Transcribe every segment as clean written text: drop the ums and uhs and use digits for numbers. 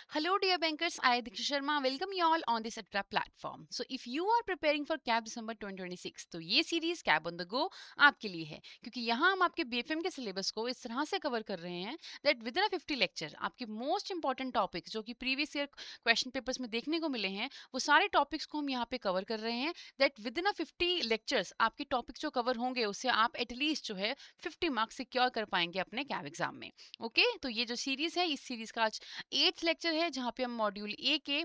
Hello, dear bankers. I, Diksha Sharma, welcome you all on this Atra platform. So, if you are preparing for CAB December 2026, तो ये series cab on the go आपके लिए है क्योंकि यहाँ हम आपके बीएफएम के सिलेबस को इस तरह से कवर कर रहे हैं दैट विद इन 50 लेक्चर आपके मोस्ट इंपॉर्टेंट टॉपिक्स जो कि प्रीवियस ईयर क्वेश्चन पेपर्स में देखने को मिले हैं वो सारे टॉपिक्स को हम यहाँ पे कवर कर रहे हैं दैट विद इन 50 लेक्चर्स आपके टॉपिक्स जो कवर होंगे उससे आप एटलीस्ट जो है 50 मार्क्स सिक्योर कर पाएंगे अपने कैब एग्जाम में। ओके तो ये जो सीरीज है इस सीरीज का आज 8th लेक्चर है जहाँ पे हम मॉड्यूल ए के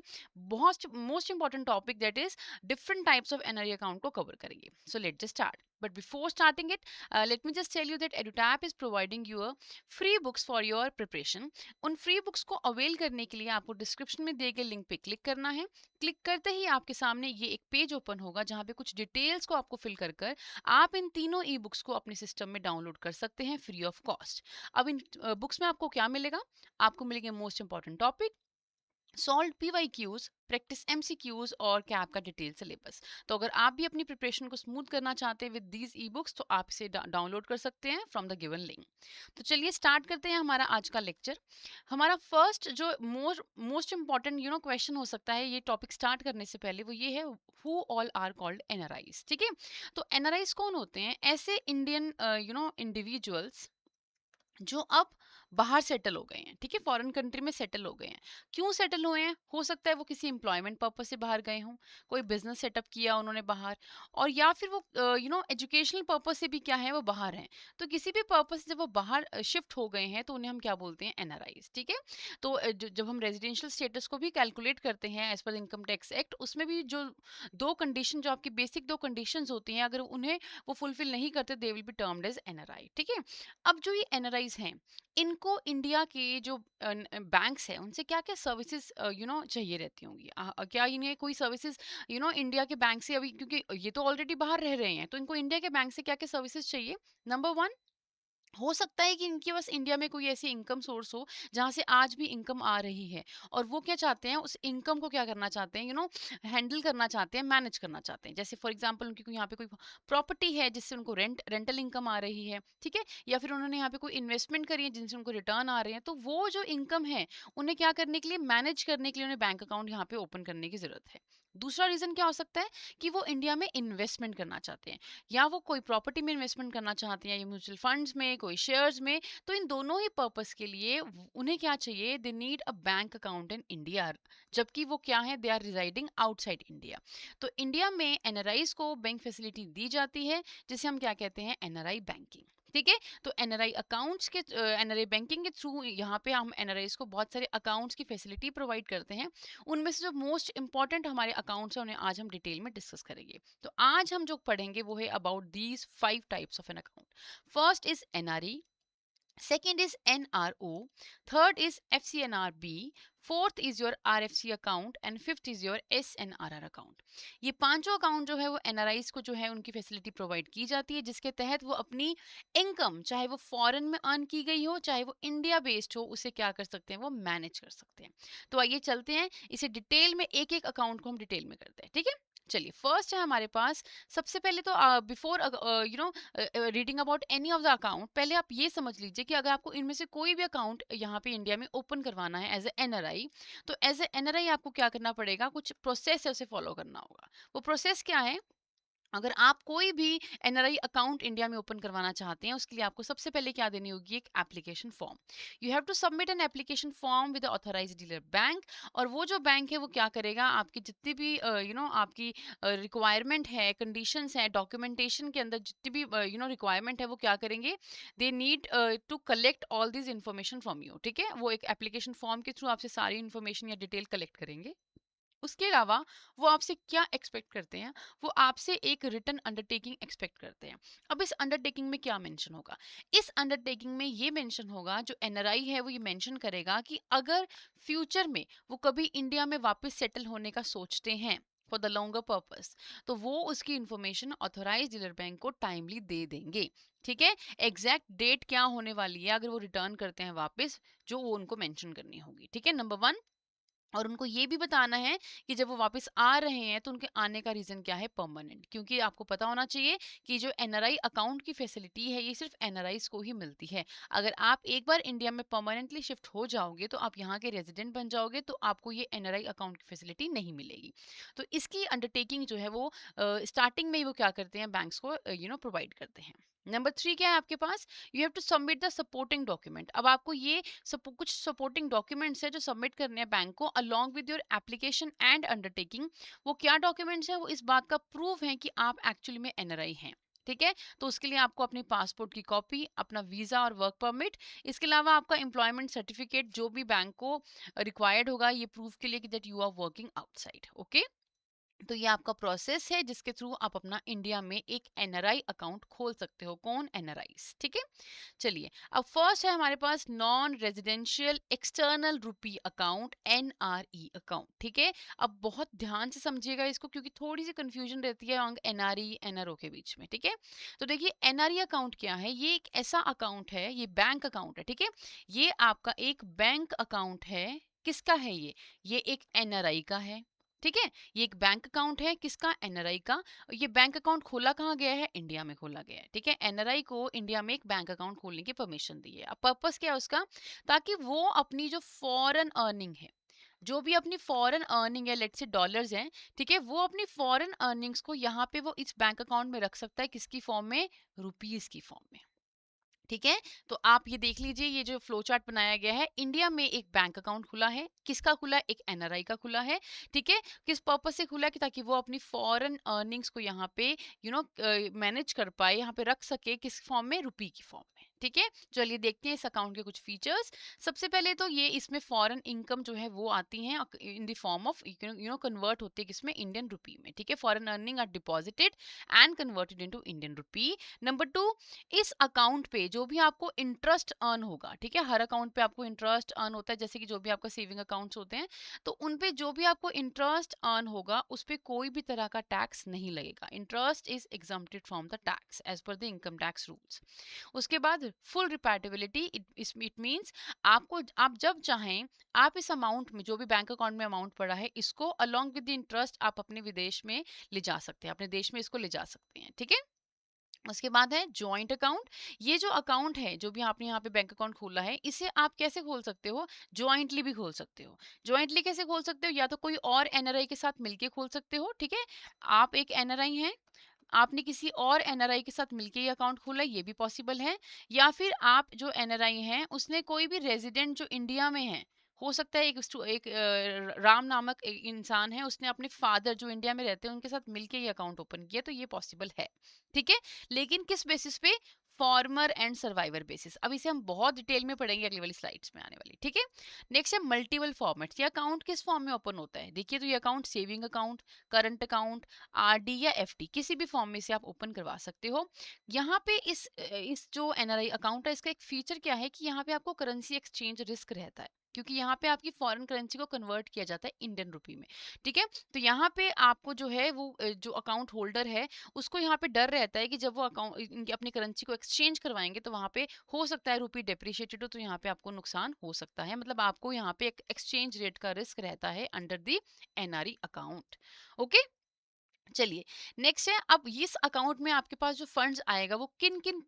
बहुत most important topic that is different types of NRE account को कवर करेंगे। So let just start but before starting it let me just tell you that EduTap is providing you a free books for your preparation. उन free books को avail करने के लिए आपको description में दिए गए लिंक पे क्लिक करना है। क्लिक करते ही आपके सामने ये एक पेज ओपन होगा जहाँ पे कुछ डिटेल्स को आपको फिल कर कर आप इन तीनों ई बुक्स को अपने सिस्टम में डाउनलोड कर सकते हैं फ्री ऑफ कॉस्ट। अब इन बुक्स में आपको क्या मिलेगा? आपको मिलेंगे most important topic, solve PYQs, practice MCQs और कैब का डिटेल सिलेबस। तो अगर आप भी अपनी प्रिपरेशन को स्मूथ करना चाहते हैं विद दीज ई बुक्स तो आप इसे डाउनलोड कर सकते हैं फ्रॉम द गिवन लिंक। तो चलिए स्टार्ट करते हैं हमारा आज का लेक्चर। हमारा फर्स्ट जो मोस्ट इंपॉर्टेंट क्वेश्चन हो सकता है ये टॉपिक स्टार्ट करने से पहले वो ये है who all are called NRIs। ठीक है, तो NRIs कौन होते हैं? ऐसे इंडियन इंडिविजुअल्स जो अब बाहर सेटल हो गए हैं। ठीक है, फॉरेन कंट्री में सेटल हो गए हैं। क्यों सेटल हुए हैं? हो सकता है वो किसी एम्प्लॉयमेंट पर्पस से बाहर गए हों, कोई बिजनेस सेटअप किया उन्होंने बाहर, और या फिर वो एजुकेशनल पर्पस से भी क्या है वो बाहर हैं। तो किसी भी पर्पस से जब वो बाहर शिफ्ट हो गए हैं तो उन्हें हम क्या बोलते हैं? NRIs। ठीक है, तो जब हम रेजिडेंशियल स्टेटस को भी कैलकुलेट करते हैं as per income tax act, उसमें भी जो दो कंडीशन, जो आपकी बेसिक दो कंडीशंस होती हैं, अगर उन्हें वो फुलफिल नहीं करते they will be termed as NRI। ठीक है, अब जो ये NRIs हैं इनको इंडिया के जो बैंक्स हैं उनसे क्या क्या सर्विसेज चाहिए रहती होंगी? क्या इन्हें कोई सर्विसेज इंडिया के बैंक से, अभी क्योंकि ये तो ऑलरेडी बाहर रह रहे हैं, तो इनको इंडिया के बैंक से क्या क्या सर्विसेज चाहिए? नंबर वन, हो सकता है कि इनके पास इंडिया में कोई ऐसी इनकम सोर्स हो जहाँ से आज भी इनकम आ रही है और वो क्या चाहते हैं, उस इनकम को क्या करना चाहते हैं, हैंडल करना चाहते हैं, मैनेज करना चाहते हैं। जैसे फॉर एग्जांपल उनकी कोई यहाँ पे कोई प्रॉपर्टी है जिससे उनको रेंटल इनकम आ रही है। ठीक है, या फिर उन्होंने यहाँ पे कोई इन्वेस्टमेंट करी है जिनसे उनको रिटर्न आ रहे हैं, तो वो जो इनकम है उन्हें क्या करने के लिए, मैनेज करने के लिए उन्हें बैंक अकाउंट यहाँ पे ओपन करने की जरूरत है। दूसरा रीजन क्या हो सकता है कि वो इंडिया में इन्वेस्टमेंट करना चाहते हैं, या वो कोई प्रॉपर्टी में इन्वेस्टमेंट करना चाहते हैं, या म्यूचुअल फंड्स में, कोई शेयर्स में। तो इन दोनों ही पर्पस के लिए उन्हें क्या चाहिए? They need a bank account in India, जबकि वो क्या है, they are residing outside India. तो इंडिया में NRIs को बैंक फैसिलिटी दी जाती है जिसे हम क्या कहते हैं? NRI banking. ठीक है, तो NRI अकाउंट्स के NRI बैंकिंग के थ्रू यहाँ पे हम NRIs को बहुत सारे अकाउंट्स की फैसिलिटी प्रोवाइड करते हैं। उनमें से जो मोस्ट इंपॉर्टेंट हमारे अकाउंट्स हैं उन्हें आज हम डिटेल में डिस्कस करेंगे। तो आज हम जो पढ़ेंगे वो है about these 5 types of an account. First is NRE, second is NRO, third is FCNRB, fourth is your RFC account and fifth is your SNRR account। ये पांचों अकाउंट जो है वो NRIs को जो है उनकी फैसिलिटी प्रोवाइड की जाती है जिसके तहत वो अपनी इनकम, चाहे वो फॉरेन में अर्न की गई हो चाहे वो इंडिया बेस्ड हो, उसे क्या कर सकते हैं? वो मैनेज कर सकते हैं। तो आइए चलते हैं इसे डिटेल में, एक एक अकाउंट को हम डिटेल में करते हैं। ठीक है, चलिए फर्स्ट है हमारे पास। सबसे पहले तो before reading about any of the account, पहले आप ये समझ लीजिए कि अगर आपको इनमें से कोई भी अकाउंट यहाँ पे इंडिया में ओपन करवाना है एज ए NRI, तो एज ए NRI आपको क्या करना पड़ेगा? कुछ प्रोसेस है उसे फॉलो करना होगा। वो प्रोसेस क्या है? अगर आप कोई भी NRI अकाउंट इंडिया में ओपन करवाना चाहते हैं उसके लिए आपको सबसे पहले क्या देनी होगी? एक application form. You have to submit an application form with authorised dealer bank. और वो जो बैंक है वो क्या करेगा? आपकी जितनी भी आपकी रिक्वायरमेंट है, कंडीशंस है, डॉक्यूमेंटेशन के अंदर जितनी भी रिक्वायरमेंट है वो क्या करेंगे? They need to collect all this information from you. ठीक है, वो एक एप्लीकेशन फॉर्म के थ्रू आपसे सारी इन्फॉर्मेशन या डिटेल कलेक्ट करेंगे। उसके अलावा वो आपसे क्या एक्सपेक्ट करते हैं? वो आपसे एक रिटन अंडरटेकिंग एक्सपेक्ट करते हैं। अब इस अंडरटेकिंग में क्या मेंशन होगा? इस अंडरटेकिंग में ये मेंशन होगा, जो NRI है वो ये मेंशन करेगा कि अगर फ्यूचर में वो कभी इंडिया में वापस सेटल होने का सोचते हैं फॉर द लॉन्गर पर्पस, तो वो उसकी इंफॉर्मेशन ऑथोराइज डीलर बैंक को टाइमली दे देंगे। ठीक है, एग्जैक्ट डेट क्या होने वाली है अगर वो रिटर्न करते हैं वापस, जो वो उनको मेंशन करनी होगी। ठीक है, नंबर वन, और उनको ये भी बताना है कि जब वो वापस आ रहे हैं तो उनके आने का रीज़न क्या है, परमानेंट। क्योंकि आपको पता होना चाहिए कि जो एनआरआई अकाउंट की फैसिलिटी है ये सिर्फ एनआरआईज को ही मिलती है। अगर आप एक बार इंडिया में परमानेंटली शिफ्ट हो जाओगे तो आप यहाँ के रेजिडेंट बन जाओगे तो आपको ये एनआरआई अकाउंट की फैसिलिटी नहीं मिलेगी। तो इसकी अंडरटेकिंग जो है वो स्टार्टिंग में ही वो क्या करते हैं, बैंक्स को प्रोवाइड करते हैं। नंबर 3 क्या है आपके पास, you have to submit the supporting document. अब आपको ये कुछ सपोर्टिंग डॉक्यूमेंट्स है जो सबमिट करने हैं बैंक को along with your application and undertaking. वो क्या डॉक्यूमेंट्स है, वो इस बात का प्रूफ है कि आप एक्चुअली में एनआरआई हैं। ठीक है, तो उसके लिए आपको अपने पासपोर्ट की कॉपी, अपना वीजा और वर्क परमिट, इसके अलावा आपका एम्प्लॉयमेंट सर्टिफिकेट जो भी बैंक को रिक्वायर्ड होगा ये प्रूफ के लिए कि that you are working outside. Okay, तो ये आपका प्रोसेस है जिसके थ्रू आप अपना इंडिया में एक एनआरआई अकाउंट खोल सकते हो। कौन, एनआरआईज। ठीक है, चलिए अब फर्स्ट है हमारे पास नॉन रेजिडेंशियल एक्सटर्नल रुपी अकाउंट, एनआरई अकाउंट। ठीक है, अब बहुत ध्यान से समझिएगा इसको क्योंकि थोड़ी सी कंफ्यूजन रहती है एनआरई एनआरओ के बीच में। ठीक है, तो देखिए एनआरई अकाउंट क्या है, ये एक ऐसा अकाउंट है, ये बैंक अकाउंट है। ठीक है, ये आपका एक बैंक अकाउंट है। किसका है ये एक एनआरआई का है। ठीक है, ये एक बैंक अकाउंट है, किसका, एनआरआई का। ये बैंक अकाउंट खोला कहाँ गया है, इंडिया में खोला गया है। ठीक है, एनआरआई को इंडिया में एक बैंक अकाउंट खोलने की परमिशन दी है। अब पर्पस क्या है उसका, ताकि वो अपनी जो फॉरेन अर्निंग है, जो भी अपनी फॉरेन अर्निंग है, लेट्स से डॉलर्स हैं, ठीक है, वो अपनी फॉरेन अर्निंग्स को यहाँ पे वो इस बैंक अकाउंट में रख सकता है, किसकी फॉर्म में, रुपीज की फॉर्म में। ठीक है, तो आप ये देख लीजिए, ये जो फ्लो चार्ट बनाया गया है, इंडिया में एक बैंक अकाउंट खुला है, किसका खुला है, एक एनआरआई का खुला है। ठीक है, किस पर्पस से खुला है, कि ताकि वो अपनी फॉरेन अर्निंग्स को यहाँ पे मैनेज कर पाए, यहाँ पे रख सके, किस फॉर्म में, रुपी की फॉर्म में। ठीक है, चलिए देखते हैं इस अकाउंट के कुछ फीचर्स। सबसे पहले तो ये इसमें फॉरेन इनकम जो है वो आती है in the form of convert होती है किसमें, इंडियन रुपी में। ठीक है, foreign earning are deposited and converted into Indian rupee. Number 2, इस अकाउंट पे जो भी आपको इंटरेस्ट अर्न होगा, ठीक है, हर अकाउंट पे आपको इंटरेस्ट अर्न होता है, जैसे कि जो भी आपका सेविंग अकाउंट्स होते हैं, तो उन पे जो भी आपको इंटरेस्ट अर्न होगा उस पे कोई भी तरह का टैक्स नहीं लगेगा। Interest is exempted from the tax as per the income tax rules. उसके बाद फुल रिपैटेबिलिटी, इट मीन्स आपको, आप जब चाहें आप इस अमाउंट में, जो भी बैंक अकाउंट में अमाउंट पड़ा है, इसको अलोंग विद द इंटरेस्ट आप अपने विदेश में ले जा सकते हैं, अपने देश में इसको ले जा सकते हैं। ठीक है, उसके बाद है जॉइंट अकाउंट। ये जो अकाउंट है, जो भी आपने यहाँ पे बैंक अकाउंट खोला है, इसे आप कैसे खोल सकते हो, जॉइंटली भी खोल सकते हो। जॉइंटली कैसे खोल सकते हो, या तो कोई और एनआरआई के साथ मिलके खोल सकते हो। ठीक है, आप एक एनआरआई हैं, आपने किसी और एनआरआई के साथ मिलके ये अकाउंट खोला, ये भी पॉसिबल है। या फिर आप जो एनआरआई हैं उसने कोई भी रेजिडेंट जो इंडिया में है, हो सकता है एक राम नामक एक इंसान है, उसने अपने फादर जो इंडिया में रहते हैं उनके साथ मिलके ये अकाउंट ओपन किया, तो ये पॉसिबल है। ठीक है, लेकिन किस बेसिस पे, फॉर्मर एंड सर्वाइवर बेसिस। अब इसे हम बहुत डिटेल में पढ़ेंगे अगली वाली स्लाइड्स में आने वाली। ठीक है, नेक्स्ट है मल्टीपल फॉर्मेट्स। ये अकाउंट किस फॉर्म में ओपन होता है, देखिए, तो ये account saving account, current account, RD या एफडी, किसी भी फॉर्म में से आप ओपन करवा सकते हो। यहाँ पे इस जो एनआरआई अकाउंट है, इसका एक फीचर क्या है कि यहाँ पे आपको करेंसी एक्सचेंज रिस्क रहता है, क्योंकि यहाँ पे आपकी फॉरेन करेंसी को कन्वर्ट किया जाता है इंडियन रुपी में। ठीक है, तो यहाँ पे आपको जो है वो जो अकाउंट होल्डर है उसको यहाँ पे डर रहता है कि जब वो अकाउंट इनकी अपनी करेंसी को एक्सचेंज करवाएंगे तो वहाँ पे हो सकता है रुपी डेप्रिशिएटेड हो, तो यहाँ पे आपको नुकसान हो सकता है। मतलब आपको यहाँ पे एक एक्सचेंज रेट का रिस्क रहता है under the NRE account. Okay, चलिए नेक्स्ट है, अब इस अकाउंट में आपके पास जो फंड्स आएगा वो किन किन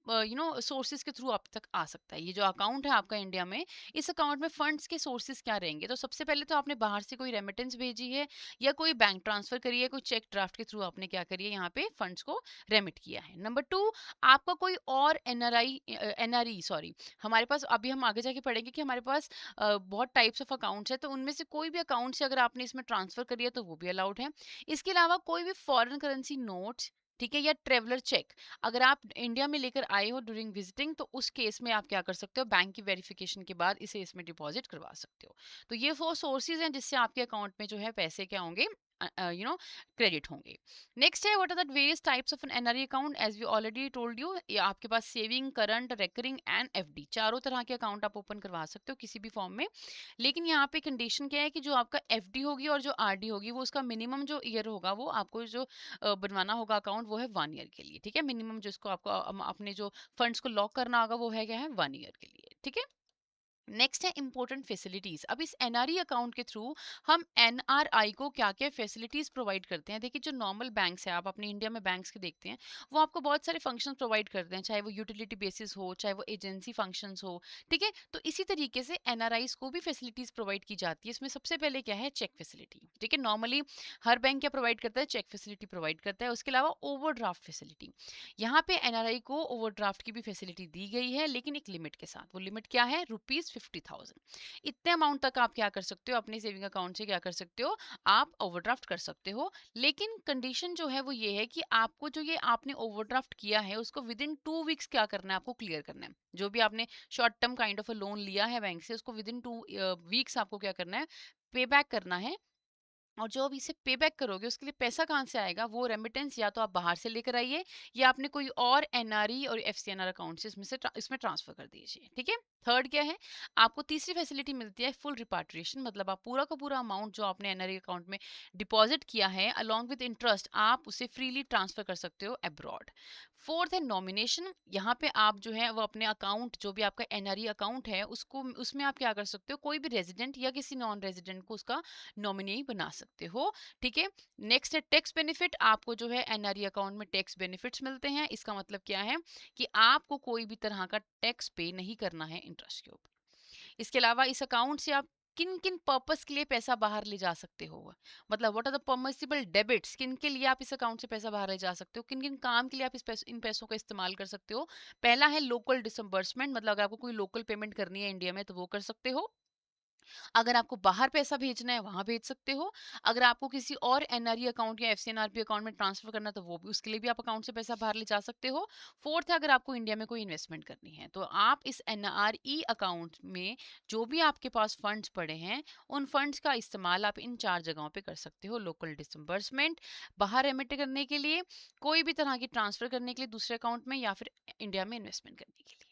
सोर्सेज के थ्रू आप तक आ सकता है। ये जो अकाउंट है आपका इंडिया में, इस अकाउंट में फंड्स के सोर्सेज क्या रहेंगे, तो सबसे पहले तो आपने बाहर से कोई रेमिटेंस भेजी है या कोई बैंक ट्रांसफर करी है, कोई चेक ड्राफ्ट के थ्रू आपने क्या करिए यहाँ पे फंड्स को रेमिट किया है। नंबर 2, आपका कोई और एनआरई सॉरी, हमारे पास अभी हम आगे जाके पढ़ेंगे कि हमारे पास बहुत टाइप्स ऑफ अकाउंट्स है, तो उनमें से कोई भी अकाउंट से अगर आपने इसमें ट्रांसफर करी है तो वो भी अलाउड है। इसके अलावा कोई भी फॉरेन करेंसी नोट्स, ठीक है, या ट्रेवलर चेक अगर आप इंडिया में लेकर आए हो ड्यूरिंग विजिटिंग, तो उस केस में आप क्या कर सकते हो, बैंक की वेरिफिकेशन के बाद इसे इसमें डिपॉजिट करवा सकते हो। तो ये वो सोर्सेज हैं जिससे आपके अकाउंट में जो है पैसे क्या होंगे, क्रेडिट होंगे। नेक्स्ट है, what are the various types of an NRE account, as we already told you, ये आपके पास saving, current, recurring and FD, चारों तरह के अकाउंट आप ओपन करवा सकते हो किसी भी फॉर्म में। लेकिन यहाँ पे कंडीशन क्या है कि जो आपका एफडी होगी और जो आरडी होगी, वो उसका मिनिमम जो ईयर होगा, वो आपको जो बनवाना होगा अकाउंट, वो है 1 ईयर के लिए। ठीक है, मिनिमम जिसको आपको अपने जो फंड्स को लॉक करना होगा वो है क्या है, 1 ईयर के लिए। ठीक है, नेक्स्ट है इंपॉर्टेंट फैसिलिटीज। अब इस एनआरई अकाउंट के थ्रू हम एनआरआई को क्या क्या फैसिलिटीज प्रोवाइड करते हैं। देखिए जो नॉर्मल बैंक्स है, आप अपने इंडिया में बैंक्स के देखते हैं, वो आपको बहुत सारे फंक्शंस प्रोवाइड करते हैं, चाहे वो यूटिलिटी बेसिस हो, चाहे वो एजेंसी फंक्शंस हो। ठीक है, तो इसी तरीके से एनआरआईज को भी फैसिलिटीज प्रोवाइड की जाती है। इसमें सबसे पहले क्या है, चेक फैसिलिटी। ठीक है, नॉर्मली हर बैंक क्या प्रोवाइड करता है, चेक फैसिलिटी प्रोवाइड करता है। उसके अलावा ओवरड्राफ्ट फैसिलिटी, यहाँ पे एनआरआई को ओवरड्राफ्ट की भी फैसिलिटी दी गई है, लेकिन एक लिमिट के साथ। वो लिमिट क्या है, ₹50,000। इतने अमाउंट तक आप क्या कर सकते हो, अपने सेविंग अकाउंट से क्या कर सकते हो, आप ओवरड्राफ्ट कर सकते हो। लेकिन कंडीशन जो है वो ये है कि आपको जो ये आपने ओवरड्राफ्ट किया है उसको विद इन 2 वीक्स क्या करना है, आपको क्लियर करना है। जो भी आपने short term kind of a loan लिया है बैंक से, उसको विद इन 2 वीक्स आपको क्या करना है, पे बैक करना है। और जो अब इसे पे बैक करोगे उसके लिए पैसा कहाँ से आएगा, वो रेमिटेंस या तो आप बाहर से लेकर आइए, या आपने कोई और एनआरई और एफसीएनआर अकाउंट से इसमें ट्रांसफर कर दीजिए। ठीक है, थर्ड क्या है, आपको तीसरी फैसिलिटी मिलती है फुल रिपाट्रिएशन। मतलब आप पूरा का पूरा अमाउंट जो आपने एनआरई अकाउंट में डिपॉजिट किया है अलॉन्ग विद इंटरेस्ट, आप उसे फ्रीली ट्रांसफर कर सकते हो अब्रॉड। फोर्थ है नॉमिनेशन। यहाँ पे आप जो है वो अपने अकाउंट, जो भी आपका एनआरई अकाउंट है, उसको उसमें आप क्या कर सकते हो, कोई भी रेजिडेंट या किसी नॉन रेजिडेंट को उसका नॉमिनी बना सकते हो। ठीक है, नेक्स्ट है टैक्स बेनिफिट। आपको जो है एनआरई अकाउंट में टैक्स बेनिफिट्स मिलते हैं। इसका मतलब क्या है कि आपको कोई भी तरह का टैक्स पे नहीं करना है इंटरेस्ट के ऊपर। इसके अलावा इस अकाउंट से आप किन किन पर्पस के लिए पैसा बाहर ले जा सकते हो, मतलब what are the permissible debits, किन के लिए आप इस अकाउंट से पैसा बाहर ले जा सकते हो, किन किन काम के लिए आप इन पैसों का इस्तेमाल कर सकते हो। पहला है लोकल डिसम्बर्समेंट, मतलब अगर आपको कोई लोकल पेमेंट करनी है इंडिया में तो वो कर सकते हो। अगर आपको बाहर पैसा भेजना है वहां भेज सकते हो। अगर आपको किसी और एनआरई अकाउंट या एफसीएनआरपी अकाउंट में ट्रांसफर करना है तो वो भी, उसके लिए भी आप अकाउंट से पैसा बाहर ले जा सकते हो। फोर्थ है, अगर आपको इंडिया में कोई इन्वेस्टमेंट करनी है तो आप इस एनआरई अकाउंट में जो भी आपके पास फंड्स पड़े हैं, उन फंड्स का इस्तेमाल आप इन 4 जगहों पे कर सकते हो। लोकल डिसम्बर्समेंट, बाहर रेमिट करने के लिए, कोई भी तरह की ट्रांसफर करने के लिए दूसरे अकाउंट में, या फिर इंडिया में इन्वेस्टमेंट करने के लिए।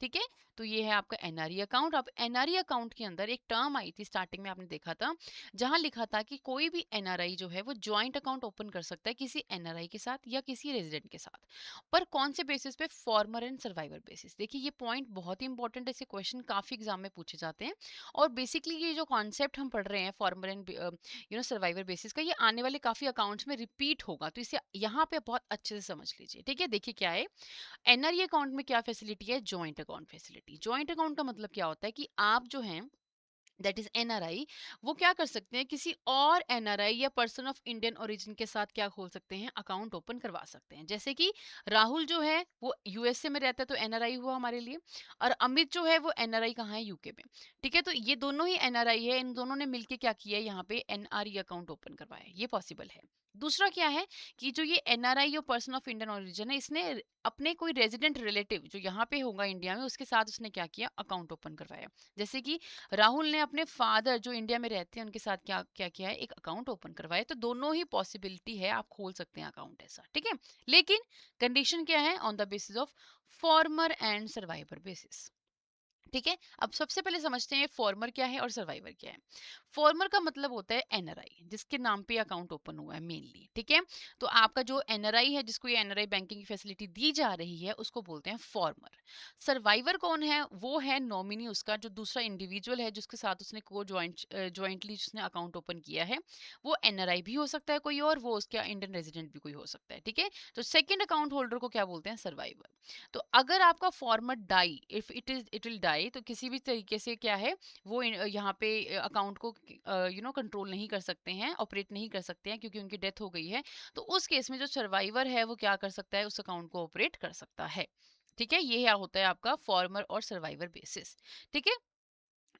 ठीक है, तो ये है आपका एनआरई अकाउंट। अब एनआरई अकाउंट के अंदर एक टर्म आई थी स्टार्टिंग में, आपने देखा था, जहां लिखा था कि कोई भी एनआरआई जो है वो ज्वाइंट अकाउंट ओपन कर सकता है किसी एनआरआई के साथ या किसी रेजिडेंट के साथ। पर कौन से बेसिस पे, फॉर्मर एंड सर्वाइवर बेसिस। देखिए ये पॉइंट बहुत ही इंपॉर्टेंट है, ऐसे क्वेश्चन काफी एग्जाम में पूछे जाते हैं। और बेसिकली ये जो कॉन्सेप्ट हम पढ़ रहे हैं फॉर्मर एंड सर्वाइवर बेसिस का, ये आने वाले काफी अकाउंट्स में रिपीट होगा, तो इसे यहाँ पे बहुत अच्छे से समझ लीजिए। ठीक है, देखिए क्या है, एनआरई अकाउंट में क्या फैसिलिटी है, joint account facility. Joint account का मतलब क्या होता है कि आप जो हैं, दैट इज एनआरआई, वो क्या कर सकते हैं, किसी और एनआरआई या पर्सन ऑफ इंडियन ओरिजिन के साथ क्या खोल सकते हैं, अकाउंट ओपन करवा सकते हैं। जैसे कि राहुल जो है वो यूएसए में रहता है तो एनआरआई हुआ हमारे लिए, और अमित जो है वो एनआरआई कहाँ है, यूके में। ठीक है, तो ये दोनों ही एनआरआई है, इन दोनों ने मिलके क्या किया है, यहाँ पे एनआरई अकाउंट ओपन करवाया है, ये पॉसिबल है। दूसरा क्या है कि जो ये एनआरआई और पर्सन ऑफ इंडियन ओरिजिन है, इसने अपने कोई रेजिडेंट रिलेटिव जो यहाँ पे होगा इंडिया में, उसके साथ उसने क्या किया, अकाउंट ओपन करवाया। जैसे कि राहुल ने अपने फादर जो इंडिया में रहते हैं उनके साथ क्या क्या किया है, एक अकाउंट ओपन करवाया। तो दोनों ही पॉसिबिलिटी है, आप खोल सकते हैं अकाउंट ऐसा। ठीक है, लेकिन कंडीशन क्या है, on the basis of former and survivor basis. ठीक है, अब सबसे पहले समझते हैं फॉर्मर क्या है और सर्वाइवर क्या है। फॉर्मर का मतलब होता है एनआरआई, जिसके नाम पे अकाउंट ओपन हुआ है मेनली। ठीक है, तो आपका जो एनआरआई है, जिसको ये एनआरआई बैंकिंग की फैसिलिटी दी जा रही है, उसको बोलते हैं फॉर्मर। सर्वाइवर कौन है, वो है नॉमिनी, उसका जो दूसरा इंडिविजुअल है जिसके साथ उसने को ज्वाइंटली जिसने अकाउंट ओपन किया है, वो एनआरआई भी हो सकता है कोई और, वो उसका इंडियन रेजिडेंट भी कोई हो सकता है। ठीक है, तो सेकेंड अकाउंट होल्डर को क्या बोलते हैं, सर्वाइवर। तो अगर आपका former die, if it will die, तो किसी भी तरीके से क्या है, वो यहाँ पे अकाउंट को कंट्रोल नहीं कर सकते हैं, ऑपरेट नहीं कर सकते हैं, क्योंकि उनकी डेथ हो गई है। तो उस केस में जो सर्वाइवर है वो क्या कर सकता है, उस अकाउंट को ऑपरेट कर सकता है। ठीक है, ये क्या होता है आपका फॉर्मर और सर्वाइवर बेसिस। ठीक है,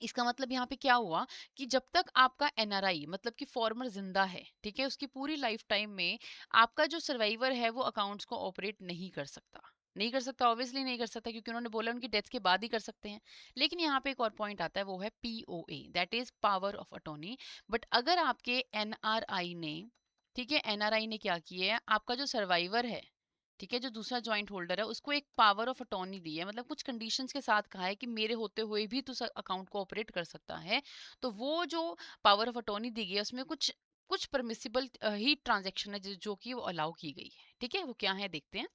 इसका मतलब यहाँ पे क्या हुआ कि जब तक आपका एनआरआई मतलब कि फॉर्मर जिंदा है, ठीक है, उसकी पूरी लाइफ टाइम में आपका जो सर्वाइवर है वो अकाउंट्स को ऑपरेट नहीं कर सकता। नहीं कर सकता, ऑब्वियसली नहीं कर सकता, क्योंकि उन्होंने बोला उनकी डेथ के बाद ही कर सकते हैं। लेकिन यहाँ पे एक और पॉइंट आता है, वो है POA, that is power of attorney. But अगर आपके एनआरआई ने, ठीक है, एनआरआई ने क्या किया है, आपका जो सर्वाइवर है, ठीक है, जो दूसरा जॉइंट होल्डर है, उसको एक पावर ऑफ अटॉर्नी दी है, मतलब कुछ कंडीशंस के साथ कहा है कि मेरे होते हुए भी तू अकाउंट को ऑपरेट कर सकता है। तो वो जो पावर ऑफ अटॉर्नी दी गई है उसमें कुछ कुछ परमिसिबल ही ट्रांजैक्शन है जो कि वो अलाउ की गई है। ठीक है, वो क्या है देखते हैं।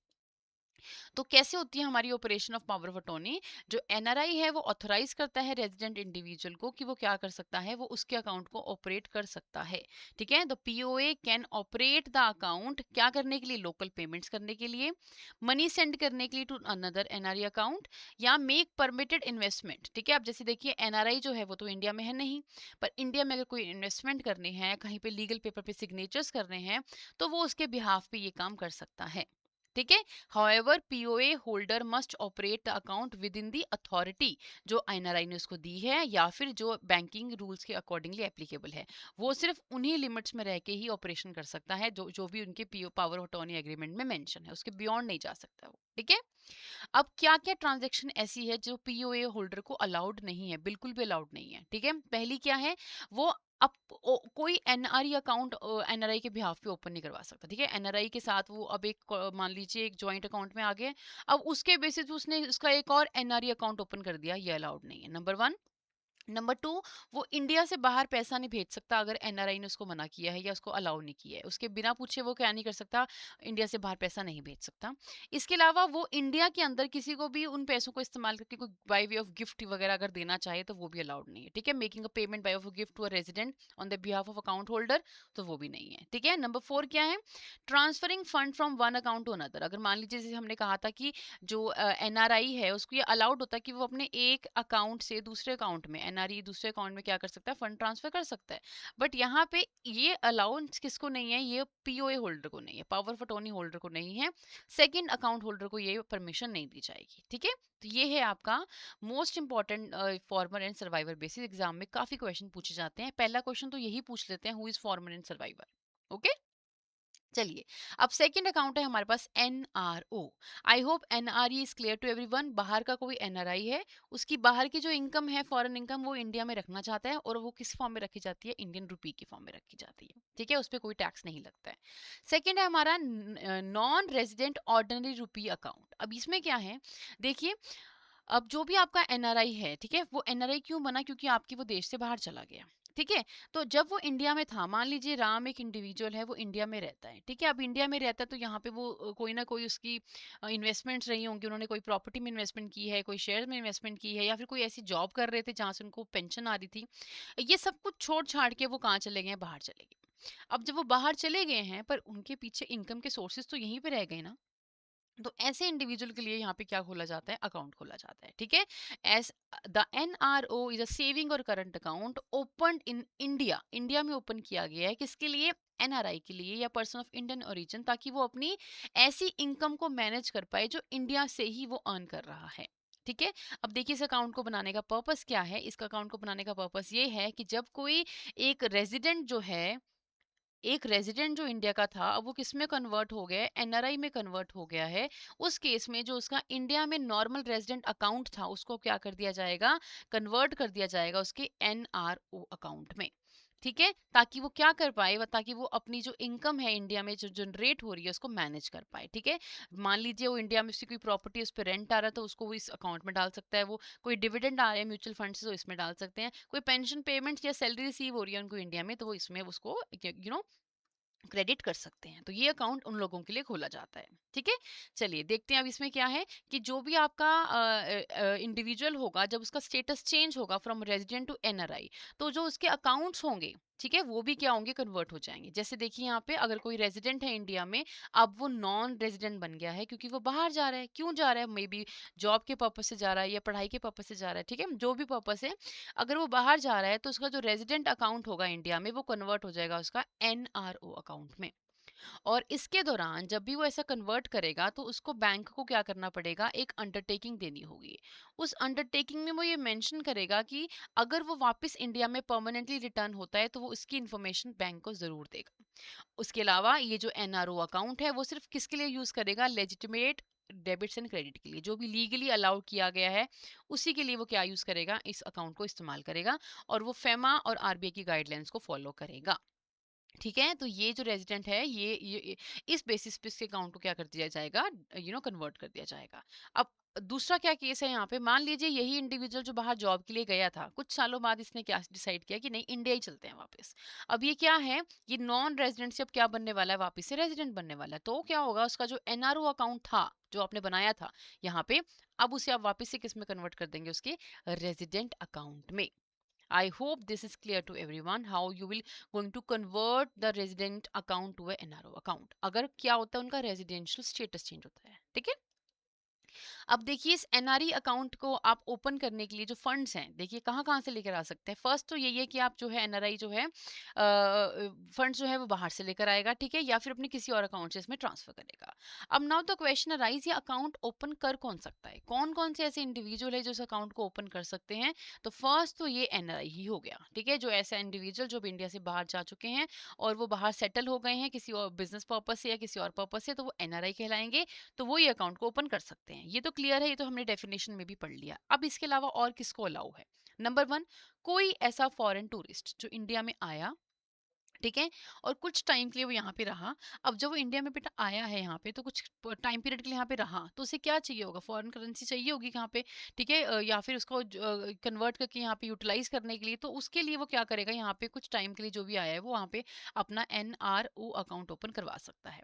तो कैसे होती है हमारी operation of power of attorney? जो एनआरआई है वो ऑथराइज करता है रेजिडेंट इंडिविजुअल को कि वो क्या कर सकता है, वो उसके अकाउंट को ऑपरेट कर सकता है। ठीक है, the POA can operate the account, क्या करने के लिए? लोकल पेमेंट्स करने के लिए, मनी सेंड करने के लिए टू अनदर एनआरई अकाउंट, या मेक परमिटेड इन्वेस्टमेंट। ठीक है, अब जैसे देखिए एनआरआई जो है वो तो इंडिया में है नहीं, पर इंडिया में अगर कोई इन्वेस्टमेंट करने हैं, कहीं पे लीगल पेपर पे सिग्नेचर्स करने हैं, तो वो उसके बिहाफ पे ये काम कर सकता है। ठीक है, however POA holder must operate the account with in the authority जो एनआरआई ने उसको दी है, या फिर जो बैंकिंग रूल्स के अकॉर्डिंगली एप्लीकेबल है। वो सिर्फ उन्हीं लिमिट्स में रह के ही ऑपरेशन कर सकता है जो जो भी उनके PO power of attorney agreement में मेंशन है, उसके बियॉन्ड नहीं जा सकता वो। ठीक है, अब क्या क्या ट्रांजैक्शन ऐसी है जो पीओए होल्डर को अलाउड नहीं है, बिल्कुल भी अलाउड नहीं है। ठीक है, पहली क्या है, वो अब कोई एनआरई अकाउंट एनआरआई के बिहाफ पे ओपन नहीं करवा सकता। ठीक है, एनआरआई के साथ वो अब एक मान लीजिए एक जॉइंट अकाउंट में आ गया, अब उसके बेसिस पे उसने उसका एक और एनआरई अकाउंट ओपन कर दिया, ये अलाउड नहीं है, नंबर वन। नंबर टू, वो इंडिया से बाहर पैसा नहीं भेज सकता अगर एनआरआई ने उसको मना किया है या उसको अलाउ नहीं किया है, उसके बिना पूछे वो क्या नहीं कर सकता, इंडिया से बाहर पैसा नहीं भेज सकता। इसके अलावा वो इंडिया के अंदर किसी को भी उन पैसों को इस्तेमाल करके कोई बाय वे ऑफ गिफ्ट वगैरह अगर देना चाहे तो वो भी अलाउड नहीं है। ठीक है, making a payment by of gift to a resident on the behalf of account holder, तो वो भी नहीं है। ठीक है, नंबर फोर क्या है, transferring fund from one account to another. अगर मान लीजिए जैसे हमने कहा था कि जो एनआरआई है उसको ये अलाउड होता है कि वो अपने एक अकाउंट से दूसरे अकाउंट में, एनआरई दूसरे अकाउंट में क्या कर सकता है, फंड ट्रांसफर कर सकता है। बट यहाँ पे ये अलाउंस किसको नहीं है, ये पीओए होल्डर को नहीं है, पावर ऑफ अटॉर्नी होल्डर को नहीं है, सेकंड अकाउंट होल्डर को ये परमिशन नहीं दी जाएगी। ठीक है, तो ये है आपका most important farmer and survivor basis. Exam में काफी क्वेश्चन पूछे जाते हैं, पहला क्वेश्चन तो यही पूछ लेते हैं, who is former and survivor. Okay, चलिए, अब सेकंड अकाउंट है हमारे पास NRO. I hope NRE is clear to everyone. बाहर का कोई एनआरआई है, उसकी बाहर की जो इनकम है, फॉरेन इनकम, वो इंडिया में रखना चाहता है, और वो किस फॉर्म में रखी जाती है, इंडियन रुपी की फॉर्म में रखी जाती है। ठीक है, उस पर कोई टैक्स नहीं लगता है। सेकेंड है हमारा नॉन रेजिडेंट ऑर्डिनरी रुपी अकाउंट। अब इसमें क्या है, देखिए, अब जो भी आपका एनआरआई है, ठीक है, वो एनआरआई क्यों बना, क्योंकि आपकी वो देश से बाहर चला गया। ठीक है, तो जब वो इंडिया में था, मान लीजिए राम एक इंडिविजुअल है, वो इंडिया में रहता है। ठीक है, अब इंडिया में रहता है तो यहाँ पे वो कोई ना कोई उसकी इन्वेस्टमेंट्स रही होंगी, उन्होंने कोई प्रॉपर्टी में इन्वेस्टमेंट की है, कोई शेयर में इन्वेस्टमेंट की है, या फिर कोई ऐसी जॉब कर रहे थे जहाँ से उनको पेंशन आ रही थी। ये सब कुछ छोड़ छाड़ के वो कहाँ चले गए हैं, बाहर चले गए। अब जब वो बाहर चले गए हैं, पर उनके पीछे इनकम के सोर्सेज तो यहीं पे रह गए ना, तो ऐसे इंडिविजुअल के लिए यहाँ पे क्या खोला जाता है, अकाउंट खोला जाता है। ठीक है, as the NRO is a saving और current account open in India, India में ओपन किया गया है, किसके लिए, एनआरआई के लिए या पर्सन ऑफ इंडियन ओरिजिन, ताकि वो अपनी ऐसी इनकम को मैनेज कर पाए जो इंडिया से ही वो अर्न कर रहा है। ठीक है, अब देखिए इस अकाउंट को बनाने का पर्पस क्या है, इस अकाउंट को बनाने का पर्पस ये है कि जब कोई एक रेजिडेंट जो है, एक रेजिडेंट जो इंडिया का था, अब वो किस में कन्वर्ट हो गया है, एनआरआई में कन्वर्ट हो गया है, उस केस में जो उसका इंडिया में नॉर्मल रेजिडेंट अकाउंट था, उसको क्या कर दिया जाएगा, कन्वर्ट कर दिया जाएगा उसके एनआरओ अकाउंट में। ठीक है, ताकि वो क्या कर पाए, ताकि वो अपनी जो इनकम है इंडिया में जो जनरेट हो रही है उसको मैनेज कर पाए। ठीक है, मान लीजिए वो इंडिया में उसकी कोई प्रॉपर्टी, उस पर रेंट आ रहा है, तो उसको वो इस अकाउंट में डाल सकता है, वो कोई डिविडेंड आ रहा है म्यूचुअल फंड से तो इसमें डाल सकते हैं, कोई पेंशन पेमेंट या सैलरी रिसीव हो रही है उनको इंडिया में, तो वो इसमें उसको क्रेडिट कर सकते हैं। तो ये अकाउंट उन लोगों के लिए खोला जाता है। ठीक है, चलिए देखते हैं अब इसमें क्या है, कि जो भी आपका इंडिविजुअल होगा, जब उसका स्टेटस चेंज होगा फ्रॉम रेजिडेंट टू एनआरआई, तो जो उसके अकाउंट्स होंगे, ठीक है, वो भी क्या होंगे, कन्वर्ट हो जाएंगे। जैसे देखिए यहाँ पे अगर कोई रेजिडेंट है इंडिया में, अब वो नॉन रेजिडेंट बन गया है, क्योंकि वो बाहर जा रहा है। क्यों जा रहा है, मे बी जॉब के पर्पज से जा रहा है या पढ़ाई के पर्पज से जा रहा है। ठीक है, जो भी पर्पज है, अगर वो बाहर जा रहा है तो उसका जो रेजिडेंट अकाउंट होगा इंडिया में, वो कन्वर्ट हो जाएगा उसका एनआरओ अकाउंट में। और इसके दौरान जब भी वो ऐसा कन्वर्ट करेगा, तो उसको बैंक को क्या करना पड़ेगा, एक अंडरटेकिंग देनी होगी। उस अंडरटेकिंग में वो ये मेंशन करेगा कि अगर वो वापस इंडिया में परमानेंटली रिटर्न होता है, तो वो उसकी इन्फॉर्मेशन बैंक को जरूर देगा। उसके अलावा ये जो एनआरओ अकाउंट है, वो सिर्फ किसके लिए यूज करेगा, लेजिटिमेट डेबिट्स एंड क्रेडिट के लिए, जो भी लीगली अलाउड किया गया है, उसी के लिए वो क्या यूज करेगा, इस अकाउंट को इस्तेमाल करेगा, और वो फेमा और आरबीआई की गाइडलाइंस को फॉलो करेगा। ठीक है, तो ये जो रेजिडेंट है, इस बेसिस पे इसके अकाउंट को क्या कर दिया जाएगा, कन्वर्ट कर दिया जाएगा। अब दूसरा क्या केस है यहाँ पे, मान लीजिए यही इंडिविजुअल जो बाहर जॉब के लिए गया था, कुछ सालों बाद इसने क्या डिसाइड किया कि नहीं इंडिया ही चलते हैं वापस। अब ये क्या है, ये नॉन रेजिडेंट से अब क्या बनने वाला है, वापस से रेजिडेंट बनने वाला है। तो क्या होगा, उसका जो एनआरओ अकाउंट था जो आपने बनाया था यहाँ पे, अब उसे आप वापस से किस में कन्वर्ट कर देंगे, उसके रेजिडेंट अकाउंट में। I hope this is clear to everyone how you will going to convert the resident account to a NRO account। अगर क्या होता है, उनका रेजिडेंशियल स्टेटस चेंज होता है, ठीक है। अब देखिए इस एनआरई अकाउंट को आप ओपन करने के लिए जो फंड्स हैं, देखिए कहाँ कहाँ से लेकर आ सकते हैं। फर्स्ट तो यही है कि आप जो है एनआरई जो है फंड्स जो है वो बाहर से लेकर आएगा, ठीक है, या फिर अपने किसी और अकाउंट से इसमें ट्रांसफर करेगा। अब नाउ द क्वेश्चन अराइज, ये अकाउंट ओपन कर कौन सकता है, कौन कौन से ऐसे इंडिविजुअल है जो इस अकाउंट को ओपन कर सकते हैं। तो फर्स्ट तो ये एनआरई ही हो गया, ठीक है, जो ऐसा इंडिविजुअल जो भी इंडिया से बाहर जा चुके हैं और वो बाहर सेटल हो गए हैं किसी और बिजनेस पर्पज से या किसी और पर्पज से, तो वो एनआरआई कहलाएंगे। तो वो ये अकाउंट को ओपन कर सकते हैं। ये तो क्लियर है, ये तो हमने डेफिनेशन में भी पढ़ लिया। अब इसके अलावा और किसको अलाउ है, नंबर वन, कोई ऐसा फॉरेन टूरिस्ट जो इंडिया में आया, ठीक है, और कुछ टाइम के लिए वो यहाँ पे रहा। अब जब वो इंडिया में बेटा आया है यहाँ पे, तो कुछ टाइम पीरियड के लिए यहाँ पे रहा, तो उसे क्या चाहिए होगा, फॉरेन करेंसी चाहिए होगी यहाँ पे, ठीक है, या फिर उसको कन्वर्ट करके यहाँ पे यूटिलाइज करने के लिए, तो उसके लिए वो क्या करेगा, यहाँ पे कुछ टाइम के लिए जो भी आया है वो वहाँ पे अपना एनआरओ अकाउंट ओपन करवा सकता है।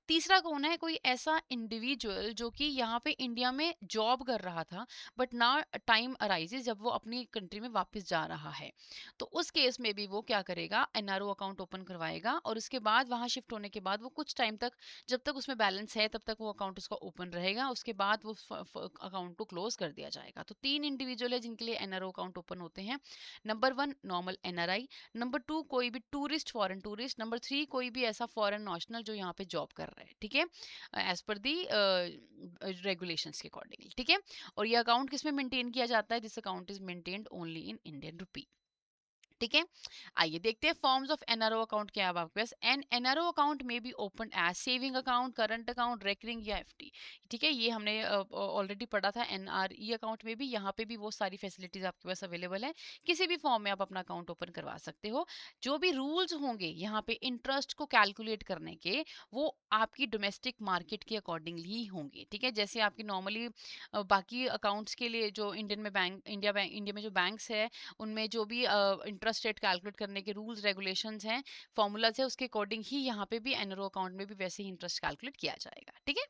तीसरा कौन है, कोई ऐसा इंडिविजुअल जो कि यहाँ पे इंडिया में जॉब कर रहा था, बट ना टाइम अराइजेज जब वो अपनी कंट्री में वापस जा रहा है, तो उस केस में भी वो क्या करेगा, एनआरओ अकाउंट ओपन करवाएगा, और उसके बाद वहां शिफ्ट होने के बाद वो कुछ टाइम तक, जब तक उसमें बैलेंस है तब तक वो अकाउंट उसका ओपन रहेगा, उसके बाद वो अकाउंट को क्लोज कर दिया जाएगा। तो तीन इंडिविजुअल है जिनके लिए एनआरओ अकाउंट ओपन होते हैं। Number one normal NRI, number two कोई भी tourist, foreign tourist, number three कोई भी ऐसा फॉरेन नेशनल जो यहाँ पे जॉब कर रहा है, ठीक है, एज पर दी रेगुलेशंस के अकॉर्डिंगली, ठीक है। और ये अकाउंट किस में मेंटेन किया जाता है, this account is maintained only in Indian rupee, ठीक है। आइए देखते हैं फॉर्म्स ऑफ एनआरओ अकाउंट क्या है आपके पास। एन एनआरओ अकाउंट में be open as saving account, current account, recurring या एफडी, ठीक है, ये हमने ऑलरेडी पढ़ा था। एनआरई अकाउंट में भी यहाँ पे भी वो सारी फैसिलिटीज आपके पास अवेलेबल है, किसी भी फॉर्म में आप अपना अकाउंट ओपन करवा सकते हो। जो भी रूल्स होंगे यहाँ पे इंटरेस्ट को कैलकुलेट करने के, वो आपकी डोमेस्टिक मार्केट के अकॉर्डिंगली ही होंगे, ठीक है। जैसे आपकी नॉर्मली बाकी अकाउंट्स के लिए जो इंडियन में बैंक इंडिया में जो बैंक्स है, उनमें जो भी इंटरेस्ट रेट कैलकुलेट करने के रूल्स रेगुलेशंस हैं, फॉर्मूलाज है, उसके अकॉर्डिंग ही यहाँ पे भी एनआरओ अकाउंट में भी वैसे ही इंटरेस्ट कैलकुलेट किया जाएगा, ठीक है।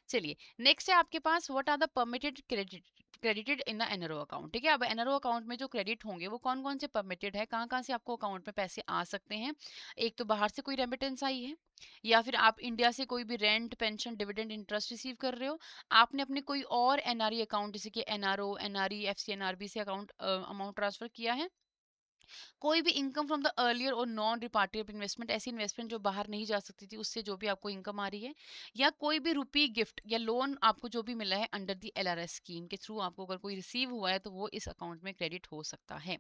चलिए नेक्स्ट है आपके पास, what are the permitted credited in the NRO account, ठीक है। अब एनआरओ अकाउंट में जो क्रेडिट होंगे वो कौन कौन से परमिटेड है, कहाँ कहाँ से आपको अकाउंट में पैसे आ सकते हैं। एक तो बाहर से कोई रेमिटेंस आई है, या फिर आप इंडिया से कोई भी rent, pension, dividend, interest receive कर रहे हो, आपने अपने कोई और एनआरई अकाउंट जैसे कि एनआरओ, एनआरई, एफसीएनआरबी से अकाउंट अमाउंट ट्रांसफर किया है, कोई भी इनकम फ्रॉम द अर्लियर और नॉन रिपार्टिबल इन्वेस्टमेंट, ऐसी इन्वेस्टमेंट जो बाहर नहीं जा सकती थी, उससे जो भी आपको इनकम आ रही है, या कोई भी रुपी गिफ्ट या लोन आपको जो भी मिला है अंडर द एलआरएस स्कीम के थ्रू, आपको अगर कोई रिसीव हुआ है तो वो इस अकाउंट में क्रेडिट हो सकता है।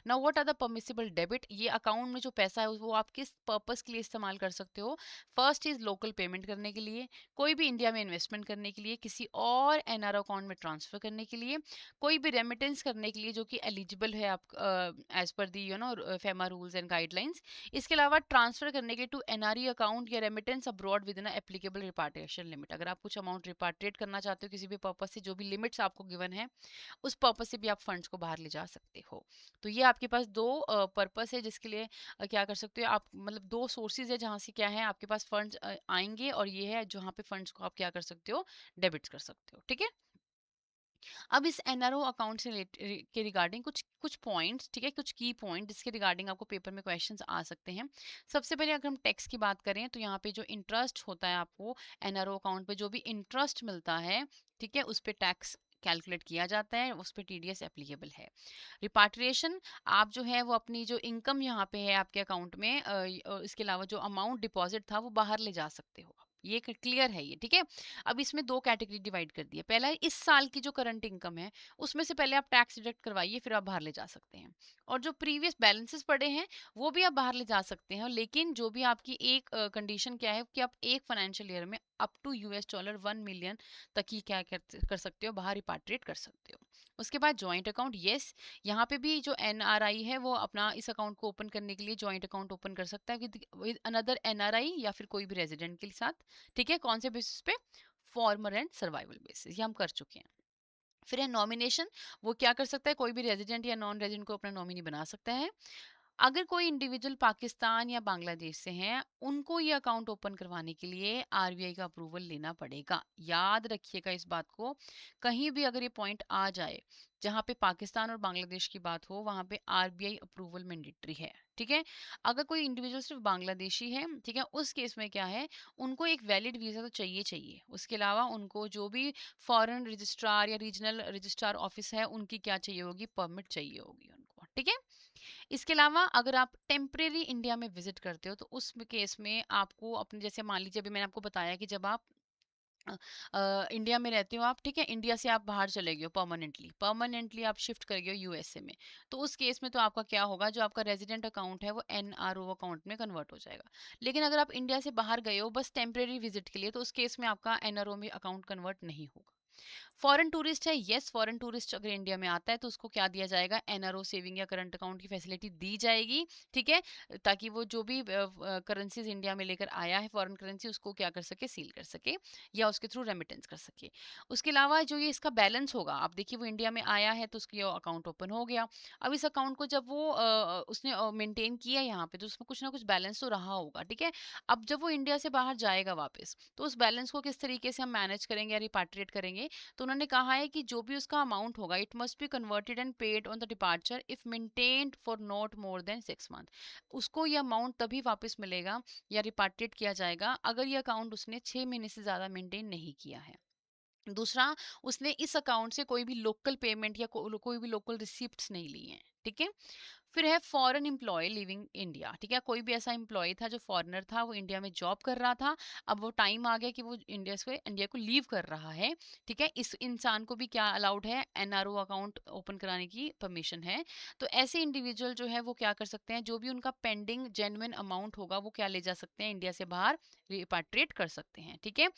Now what are the permissible debit, ये अकाउंट में जो पैसा है वो आप किस पर्पस के लिए इस्तेमाल कर सकते हो। फर्स्ट इज लोकल पेमेंट करने के लिए, कोई भी इंडिया में इन्वेस्टमेंट करने के लिए, किसी और एनआरओ अकाउंट में ट्रांसफर करने के लिए, कोई भी रेमिटेंस करने के लिए जो कि एलिजिबल है आप एज पर the FEMA rules and guidelines. इसके अलावा ट्रांसफर करने के लिए टू एनआरई अकाउंट या remittance abroad within applicable repatriation limit, अगर आप कुछ अमाउंट रिपार्टेट करना चाहते हो किसी भी पर्पज से, जो भी लिमिट्स आपको गिवन है उस पर्पज से भी आप फंड्स को बाहर ले जा सकते हो। तो ये आपके पास दो पर्पस है जिसके लिए क्या कर सकते हो आप, मतलब दो सोर्सेज है जहाँ से क्या है आपके पास फंड्स आएंगे, और ये है जहाँ पे फंड्स को आप क्या कर सकते हो, डेबिट कर सकते हो, ठीक है। अब इस एनआरओ अकाउंट से के रिगार्डिंग कुछ कुछ पॉइंट्स, ठीक है, कुछ की पॉइंट जिसके रिगार्डिंग आपको पेपर में क्वेश्चंस आ सकते हैं। सबसे पहले अगर हम टैक्स की बात करें तो यहाँ पे जो इंटरेस्ट होता है आपको एनआरओ अकाउंट पे जो भी इंटरेस्ट मिलता है, ठीक है, उस पे टैक्स कैलकुलेट किया जाता है, उस पे टीडीएस एप्लीकेबल है। रिपाट्रिएशन, आप जो है वो अपनी जो इनकम यहाँ पे है आपके अकाउंट में इसके अलावा जो अमाउंट डिपॉजिट था वो बाहर ले जा सकते हो आप। ये क्लियर है ये, ठीक है। अब इसमें दो कैटेगरी डिवाइड कर दी है। पहला है इस साल की जो करंट इनकम है उसमें से पहले आप टैक्स डिडक्ट करवाइए, फिर आप बाहर ले जा सकते हैं। और जो प्रीवियस बैलेंसेस पड़े हैं वो भी आप बाहर ले जा सकते हैं, लेकिन जो भी आपकी एक कंडीशन क्या है कि आप एक फाइनेंशियल ईयर में अप टू $1 मिलियन तक ही क्या कर सकते हो, बाहर रिपाट्रिएट कर सकते हो। उसके बाद जॉइंट अकाउंट, यस, यहाँ पे भी जो एनआरआई है वो अपना इस अकाउंट को ओपन करने के लिए जॉइंट अकाउंट ओपन कर सकता है विद अनदर एनआरआई या फिर कोई भी रेजिडेंट के साथ, ठीक है। कौन से बेसिस पे, फॉर्मर एंड सर्वाइवल बेसिस, ये हम कर चुके हैं। फिर है नॉमिनेशन, वो क्या कर सकता है, कोई भी रेजिडेंट या नॉन रेजिडेंट को अपना नॉमिनी बना सकता है। अगर कोई इंडिविजुअल पाकिस्तान या बांग्लादेश से हैं, उनको ये अकाउंट ओपन करवाने के लिए आरबीआई का अप्रूवल लेना पड़ेगा। याद रखिएगा इस बात को, कहीं भी अगर ये पॉइंट आ जाए जहाँ पे पाकिस्तान और बांग्लादेश की बात हो, वहाँ पे आरबीआई अप्रूवल मैंडेटरी है। ठीक है, अगर कोई इंडिविजुअल सिर्फ बांग्लादेशी है, ठीक है, उस केस में क्या है, उनको एक वैलिड वीज़ा तो चाहिए चाहिए। उसके अलावा उनको जो भी फॉरेन रजिस्ट्रार या रीजनल रजिस्ट्रार ऑफिस है, उनकी क्या चाहिए होगी, परमिट चाहिए होगी उनको। ठीक है, इसके अलावा अगर आप टेम्परेरी इंडिया में विजिट करते हो, तो उस केस में आपको अपने, जैसे मान लीजिए अभी मैंने आपको बताया कि जब आप इंडिया में रहते हो आप, ठीक है, इंडिया से आप बाहर चले गए हो परमानेंटली, परमानेंटली आप शिफ्ट कर गए हो यूएसए में, तो उस केस में तो आपका क्या होगा, जो आपका रेजिडेंट अकाउंट है वो एनआरओ अकाउंट में कन्वर्ट हो जाएगा। लेकिन अगर आप इंडिया से बाहर गए हो बस टेम्परेरी विजिट के लिए, तो उस केस में आपका एनआरओ में अकाउंट कन्वर्ट नहीं होगा। फॉरेन टूरिस्ट है, यस, फॉरेन टूरिस्ट अगर इंडिया में आता है तो उसको क्या दिया जाएगा, एनआरओ सेविंग या करंट अकाउंट की फैसिलिटी दी जाएगी। ठीक है, ताकि वो जो भी करेंसीज इंडिया में लेकर आया है, फॉरेन करेंसी, उसको क्या कर सके, सील कर सके या उसके थ्रू रेमिटेंस कर सके। उसके अलावा जो ये इसका बैलेंस होगा, आप देखिए वो इंडिया में आया है तो उसकी अकाउंट ओपन हो गया। अब इस अकाउंट को जब वो उसने मेंटेन किया यहाँ पे, तो उसमें कुछ ना कुछ बैलेंस तो रहा होगा। ठीक है, अब जब वो इंडिया से बाहर जाएगा वापस, तो उस बैलेंस को किस तरीके से हम मैनेज करेंगे या रिपाट्रिएट करेंगे, तो उन्होंने कहा है कि जो भी उसका अमाउंट होगा, it must be converted and paid on the departure if maintained for not more than 6 month. उसको ये अमाउंट तभी वापस मिलेगा या रिपाट्रिएट किया जाएगा अगर ये अकाउंट उसने 6 महीने से ज्यादा मेंटेन नहीं किया है। दूसरा, उसने इस अकाउंट से कोई भी लोकल पेमेंट या कोई भी लोकल रिसिप्ट्स नहीं ली हैं। ठीक है, फिर है फॉरेन एम्प्लॉय लिविंग इंडिया। ठीक है, कोई भी ऐसा एम्प्लॉय था जो फॉरेनर था, वो इंडिया में जॉब कर रहा था, अब वो टाइम आ गया कि वो इंडिया को लीव कर रहा है। ठीक है, इस इंसान को भी क्या अलाउड है, एनआरओ अकाउंट ओपन कराने की परमिशन है। तो ऐसे इंडिविजुअल जो है वो क्या कर सकते हैं, जो भी उनका पेंडिंग जेन्युइन अमाउंट होगा वो क्या ले जा सकते हैं, इंडिया से बाहर रिपाट्रिएट कर सकते हैं। ठीक है,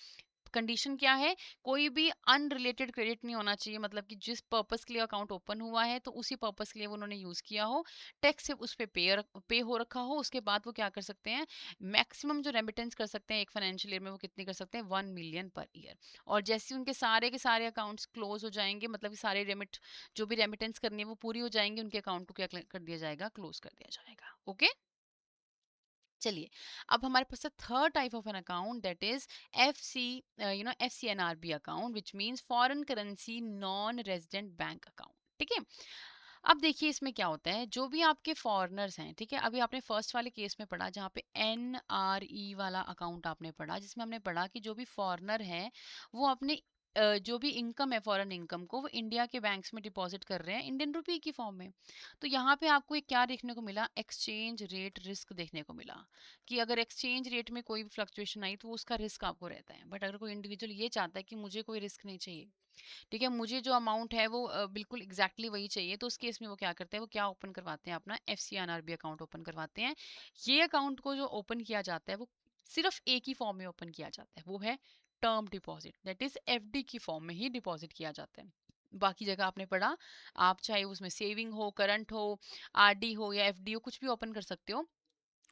कंडीशन क्या है, कोई भी अनरिलेटेड क्रेडिट नहीं होना चाहिए, मतलब कि जिस पर्पस के लिए अकाउंट ओपन हुआ है तो उसी पर्पस के लिए वो उन्होंने यूज किया हो, टैक्स सिर्फ उस पे पे हो रखा हो। उसके बाद वो क्या कर सकते हैं, मैक्सिमम जो रेमिटेंस कर सकते हैं एक फाइनेंशियल ईयर में, वो कितनी कर सकते हैं, 1 मिलियन पर ईयर। और जैसे उनके सारे अकाउंट्स क्लोज हो जाएंगे, मतलब कि सारे जो भी रेमिटेंस करनी है वो पूरी हो जाएंगी, उनके अकाउंट को क्या कर दिया जाएगा, क्लोज कर दिया जाएगा। ओके, चलिए, अब हमारे पास है third type of an account, that is F C FCNRB account, which means foreign currency non resident bank account. ठीक है, अब देखिए इसमें क्या होता है, जो भी आपके फॉरेनर्स हैं, ठीक है, अभी आपने फर्स्ट वाले केस में पढ़ा जहाँ पे NRE वाला अकाउंट आपने पढ़ा, जिसमें हमने पढ़ा कि जो भी फॉरेनर है वो अपने जो भी इनकम है, फॉरेन इनकम को वो इंडिया के बैंक्स में डिपॉजिट कर रहे हैं इंडियन रुपी की फॉर्म में। तो यहाँ पे आपको एक क्या देखने को मिला, एक्सचेंज रेट रिस्क देखने को मिला, कि अगर एक्सचेंज रेट में कोई भी फ्लक्चुएशन आई तो उसका रिस्क आपको रहता है। बट अगर कोई इंडिविजुअल ये चाहता है कि मुझे कोई रिस्क नहीं चाहिए, ठीक है, मुझे जो अमाउंट है वो बिल्कुल एग्जैक्टली वही चाहिए, तो उस केस में वो क्या करते हैं, वो क्या ओपन करवाते हैं, अपना FCNRB अकाउंट ओपन करवाते हैं। ये अकाउंट को जो ओपन किया जाता है वो सिर्फ एक ही फॉर्म में ओपन किया जाता है, वो है term deposit, that is FD की फॉर्म में ही डिपॉजिट किया जाता है। बाकी जगह आपने पढ़ा, आप चाहे उसमें सेविंग हो, करंट हो, RD हो या FD हो, कुछ भी ओपन कर सकते हो।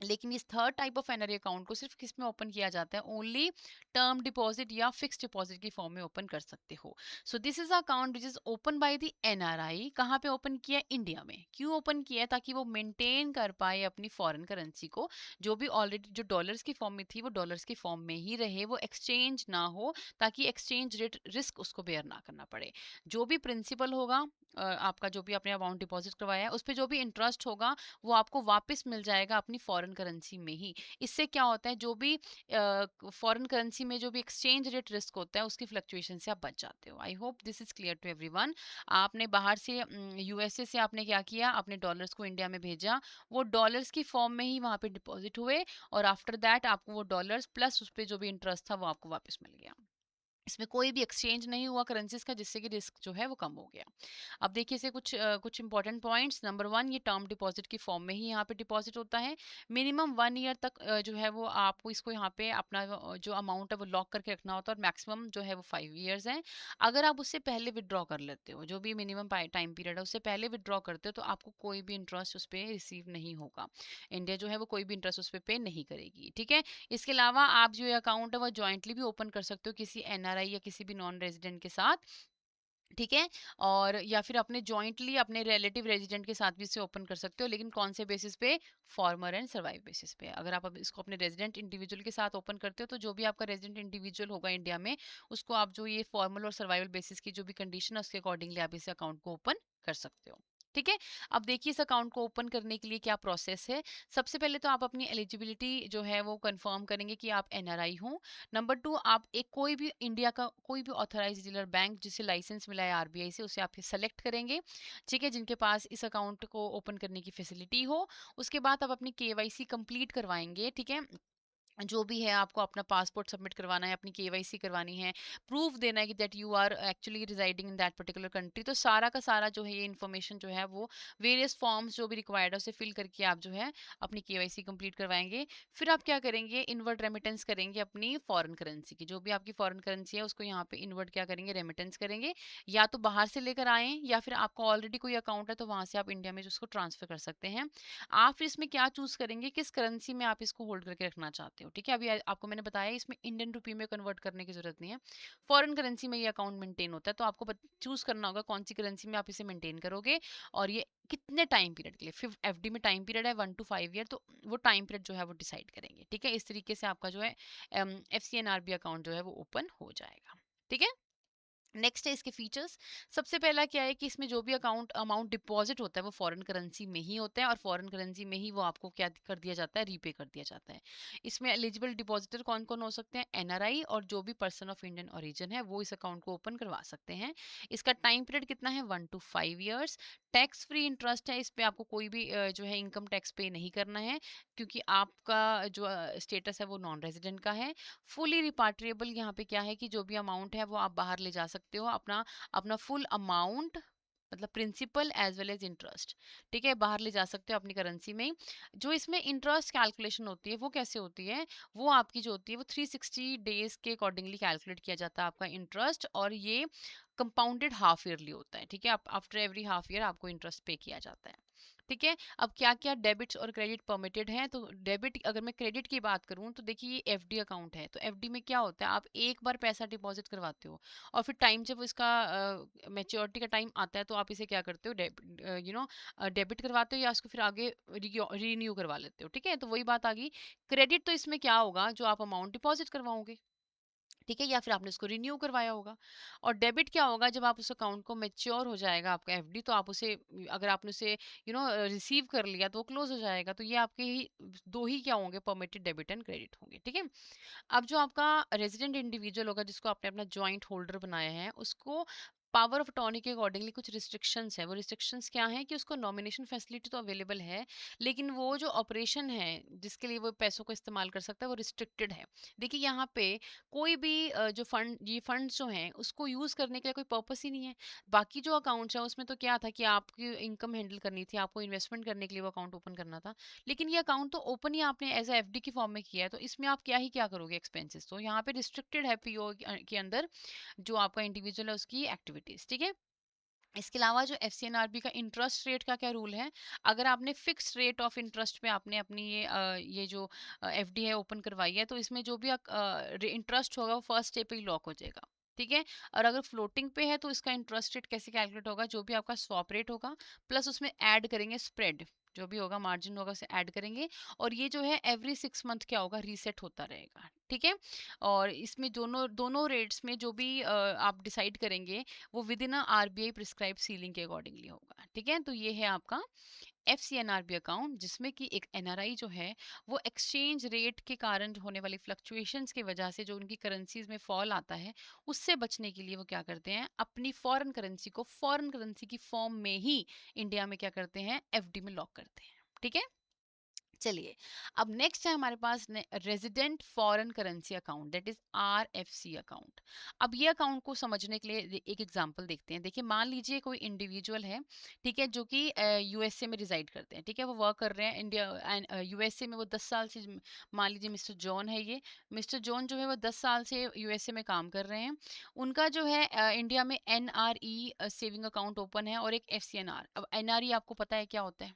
लेकिन इस third type of NRE account को सिर्फ किस में ओपन किया जाता है, ओनली टर्म डिपॉजिट या फिक्स डिपॉजिट की फॉर्म में ओपन कर सकते हो। So this is account which is open by the NRI। कहाँ पे ओपन किया है, इंडिया में। क्यों ओपन किया है, ताकि वो मेंटेन कर पाए अपनी फॉरेन करेंसी को, जो भी ऑलरेडी जो डॉलर्स की फॉर्म में थी वो डॉलर्स की फॉर्म में ही रहे, वो एक्सचेंज ना हो, ताकि एक्सचेंज रेट रिस्क उसको बेयर ना करना पड़े। जो भी प्रिंसिपल होगा, आपका जो भी आपने अमाउंट डिपॉजिट करवाया है उस पर जो भी इंटरेस्ट होगा वो आपको वापस मिल जाएगा अपनी फॉरेन करेंसी में ही। इससे क्या होता है, जो भी फॉरेन करेंसी में जो भी एक्सचेंज रेट रिस्क होता है उसकी फ्लक्चुएशन से आप बच जाते हो। I hope this is clear to everyone. आपने बाहर से यूएसए से आपने क्या किया, अपने डॉलर्स को इंडिया में भेजा, वो डॉलर्स की फॉर्म में ही वहां पे डिपॉजिट हुए, और आफ्टर दैट आपको वो डॉलर्स प्लस उस पर जो भी इंटरेस्ट था वो आपको वापस मिल गया। इसमें कोई भी एक्सचेंज नहीं हुआ करेंसीज का, जिससे कि रिस्क जो है वो कम हो गया। अब देखिए इसे कुछ इंपॉर्टेंट पॉइंट्स। नंबर वन, ये टर्म डिपॉजिट की फॉर्म में ही यहाँ पे डिपॉजिट होता है। मिनिमम 1 ईयर तक जो है वो आपको इसको यहाँ पे अपना जो अमाउंट है वो लॉक करके रखना होता है, और मैक्सिमम जो है वो 5 ईयर्स है। अगर आप उससे पहले विदड्रॉ कर लेते हो, जो भी मिनिमम टाइम पीरियड है उससे पहले विदड्रॉ करते हो, तो आपको कोई भी इंटरेस्ट उस पर रिसीव नहीं होगा। इंडिया जो है वो कोई भी इंटरेस्ट उस पर पे नहीं करेगी। ठीक है, इसके अलावा आप जो ये अकाउंट है वो ज्वाइंटली भी ओपन कर सकते हो किसी NRI या किसी भी नॉन रेजिडेंट के साथ। ठीक है? और या फिर अपने जॉइंटली अपने रिलेटिव रेजिडेंट के साथ भी इसे ओपन कर सकते हो, लेकिन कौन से बेसिस पे? फॉर्मर एंड सर्वाइव बेसिस पे। अगर आप अब इसको अपने रेजिडेंट इंडिविजुअल के साथ ओपन करते हो, तो जो भी आपका रेजिडेंट इंडिविजुअल होगा इंडिया में, उसको आप जो ये फॉर्मल और सर्वाइवल बेसिस की जो भी कंडीशन है, उसके अकॉर्डिंगली आप इस अकाउंट को ओपन कर सकते हो। ठीक है? अब देखिए इस अकाउंट को ओपन करने के लिए क्या प्रोसेस है। सबसे पहले तो आप अपनी एलिजिबिलिटी जो है वो कंफर्म करेंगे कि आप एनआरआई हो। नंबर 2, आप एक कोई भी इंडिया का कोई भी ऑथराइज्ड डीलर बैंक जिसे लाइसेंस मिला है आरबीआई से, उसे आप सेलेक्ट करेंगे। ठीक है? जिनके पास इस अकाउंट को ओपन करने की फैसिलिटी हो। उसके बाद आप अपनी केवाईसी कंप्लीट करवाएंगे। ठीक है? जो भी है, आपको अपना पासपोर्ट सबमिट करवाना है, अपनी केवाईसी करवानी है, प्रूफ देना है कि that you are actually residing in that particular country. तो सारा का सारा जो है ये इन्फॉर्मेशन जो है वो वेरियस फॉर्म्स जो भी रिक्वायर्ड है उसे फिल करके आप जो है अपनी केवाईसी कंप्लीट करवाएंगे। फिर आप क्या करेंगे, इनवर्ट रेमिटेंस करेंगे अपनी फॉरेन करेंसी की। जो भी आपकी फॉरेन करेंसी है उसको यहाँ पे इनवर्ट क्या करेंगे, रेमिटेंस करेंगे। या तो बाहर से लेकर आए, या फिर आपका ऑलरेडी कोई अकाउंट है तो वहां से आप इंडिया में उसको ट्रांसफर कर सकते हैं। आप फिर इसमें क्या चूज करेंगे, किस करेंसी में आप इसको होल्ड करके रखना चाहते हो। ठीक है? अभी आपको मैंने बताया इसमें इंडियन रुपी में कन्वर्ट करने की जरूरत नहीं है, फॉरेन करेंसी में ये अकाउंट मेंटेन होता है। तो आपको चूज करना होगा कौन सी करेंसी में आप इसे मेंटेन करोगे, और ये कितने टाइम पीरियड के लिए। फिर एफडी में टाइम पीरियड है 1 to 5 ईयर, तो वो टाइम पीरियड जो है वो डिसाइड करेंगे। ठीक है? इस तरीके से आपका जो है एफसीएनआरबी अकाउंट जो है वो ओपन हो जाएगा। ठीक है? नेक्स्ट है इसके फीचर्स। सबसे पहला क्या है कि इसमें जो भी अकाउंट अमाउंट डिपॉजिट होता है वो फॉरेन करेंसी में ही होता है, और फॉरेन करेंसी में ही वो आपको क्या कर दिया जाता है, रीपे कर दिया जाता है। इसमें एलिजिबल डिपॉजिटर कौन कौन हो सकते हैं, एनआरआई और जो भी पर्सन ऑफ इंडियन ओरिजिन है वो इस अकाउंट को ओपन करवा सकते हैं। इसका टाइम पीरियड कितना है, 1 to 5 years. Tax free interest है, इस पे आपको कोई भी जो है इनकम टैक्स पे नहीं करना है, क्योंकि आपका जो स्टेटस है वो नॉन रेजिडेंट का है। फुली रिपाट्रिएबल, यहाँ पे क्या है कि जो भी अमाउंट है वो आप बाहर ले जा सकते हो, अपना अपना फुल अमाउंट, मतलब principal as well as interest. ठीक है? बाहर ले जा सकते हो अपनी करेंसी में ही। जो इसमें इंटरेस्ट कैलकुलेशन होती है वो कैसे होती है, वो आपकी जो होती है वो 360 डेज के अकॉर्डिंगली कैलकुलेट किया जाता है आपका इंटरेस्ट, और ये कंपाउंडेड हाफ ईयरली होता है। ठीक है? आफ्टर एवरी हाफ ईयर आपको इंटरेस्ट पे किया जाता है। ठीक है? अब क्या क्या डेबिट्स और क्रेडिट परमिटेड हैं, तो डेबिट, अगर मैं क्रेडिट की बात करूं तो देखिए ये एफडी अकाउंट है, तो एफडी में क्या होता है, आप एक बार पैसा डिपॉजिट करवाते हो, और फिर टाइम जब इसका मैच्योरिटी का टाइम आता है तो आप इसे क्या करते हो, डेबिट करवाते हो, या इसको फिर आगे रीन्यू करवा लेते हो। ठीक है? तो वही बात आ गई। क्रेडिट तो इसमें क्या होगा, जो आप अमाउंट डिपॉजिट करवाओगे, ठीक है, या फिर आपने उसको रिन्यू करवाया होगा। और डेबिट क्या होगा, जब आप उस अकाउंट को मैच्योर हो जाएगा आपका एफडी, तो आप उसे, अगर आपने उसे रिसीव कर लिया तो वो क्लोज हो जाएगा। तो ये आपके ही दो ही क्या होंगे, परमिटेड डेबिट एंड क्रेडिट होंगे। ठीक है? अब जो आपका रेजिडेंट इंडिविजुअल होगा, जिसको आपने अपना जॉइंट होल्डर बनाया है, उसको पावर ऑफ अटॉर्नी के अकॉर्डिंगली कुछ रिस्ट्रिक्शंस है। वो रिस्ट्रिक्शंस क्या हैं कि उसको नॉमिनेशन फैसिलिटी तो अवेलेबल है, लेकिन वो जो ऑपरेशन है जिसके लिए वो पैसों को इस्तेमाल कर सकता है वो रिस्ट्रिक्टेड है। देखिए यहाँ पे कोई भी जो ये फंड्स जो हैं उसको यूज़ करने के लिए कोई पर्पस ही नहीं है। बाकी जो अकाउंट्स हैं उसमें तो क्या था कि आपकी इनकम हैंडल करनी थी, आपको इन्वेस्टमेंट करने के लिए वो अकाउंट ओपन करना था। लेकिन ये अकाउंट तो ओपन ही आपने एज ए एफडी की फॉर्म में किया है, तो इसमें आप क्या ही क्या करोगे एक्सपेंसेस। तो यहाँ पे रिस्ट्रिक्टेड है पीओ के अंदर जो आपका इंडिविजुअल है उसकी एक्टिविटीज। ठीक है? इसके अलावा जो एफसीएनआरबी का इंटरेस्ट रेट का क्या रूल है, अगर आपने फिक्स रेट ऑफ इंटरेस्ट पे आपने अपनी ये जो एफडी है ओपन करवाई है, तो इसमें जो भी इंटरेस्ट होगा वो फर्स्ट डे पे ही लॉक हो जाएगा। ठीक है? और अगर फ्लोटिंग पे है तो इसका इंटरेस्ट रेट कैसे कैलकुलेट होगा, जो भी आपका स्वैप रेट होगा प्लस उसमें ऐड करेंगे स्प्रेड, जो भी होगा मार्जिन होगा उसे ऐड करेंगे, और ये जो है एवरी 6 मंथ क्या होगा, रीसेट होता रहेगा। ठीक है? और इसमें दोनों दोनों रेट्स में जो भी आप डिसाइड करेंगे वो with in RBI prescribe ceiling के अकॉर्डिंगली होगा। ठीक है? तो ये है आपका एफसीएनआरबी अकाउंट, जिसमें कि एक एनआरआई जो है वो एक्सचेंज रेट के कारण जो होने वाली फ्लक्चुएशंस की वजह से जो उनकी करेंसीज में फॉल आता है, उससे बचने के लिए वो क्या करते हैं, अपनी फॉरेन करेंसी को फॉरेन करेंसी की फॉर्म में ही इंडिया में क्या करते हैं, एफडी में लॉक करते हैं। ठीक है? चलिए, अब नेक्स्ट है हमारे पास resident foreign currency account, that is RFC account. अब ये अकाउंट को समझने के लिए एक एग्जांपल देखते हैं। देखिए, मान लीजिए कोई इंडिविजुअल है, ठीक है, जो कि यूएसए में रिजाइड करते हैं। ठीक है? वो वर्क कर रहे हैं इंडिया यूएसए में, वो 10 साल से मान लीजिए मिस्टर जॉन है ये। मिस्टर जॉन जो है वो 10 साल से यूएसए में काम कर रहे हैं। उनका जो है इंडिया में एनआरई सेविंग अकाउंट ओपन है, और एक एफसीएनआर। अब एनआरई आपको पता है क्या होता है,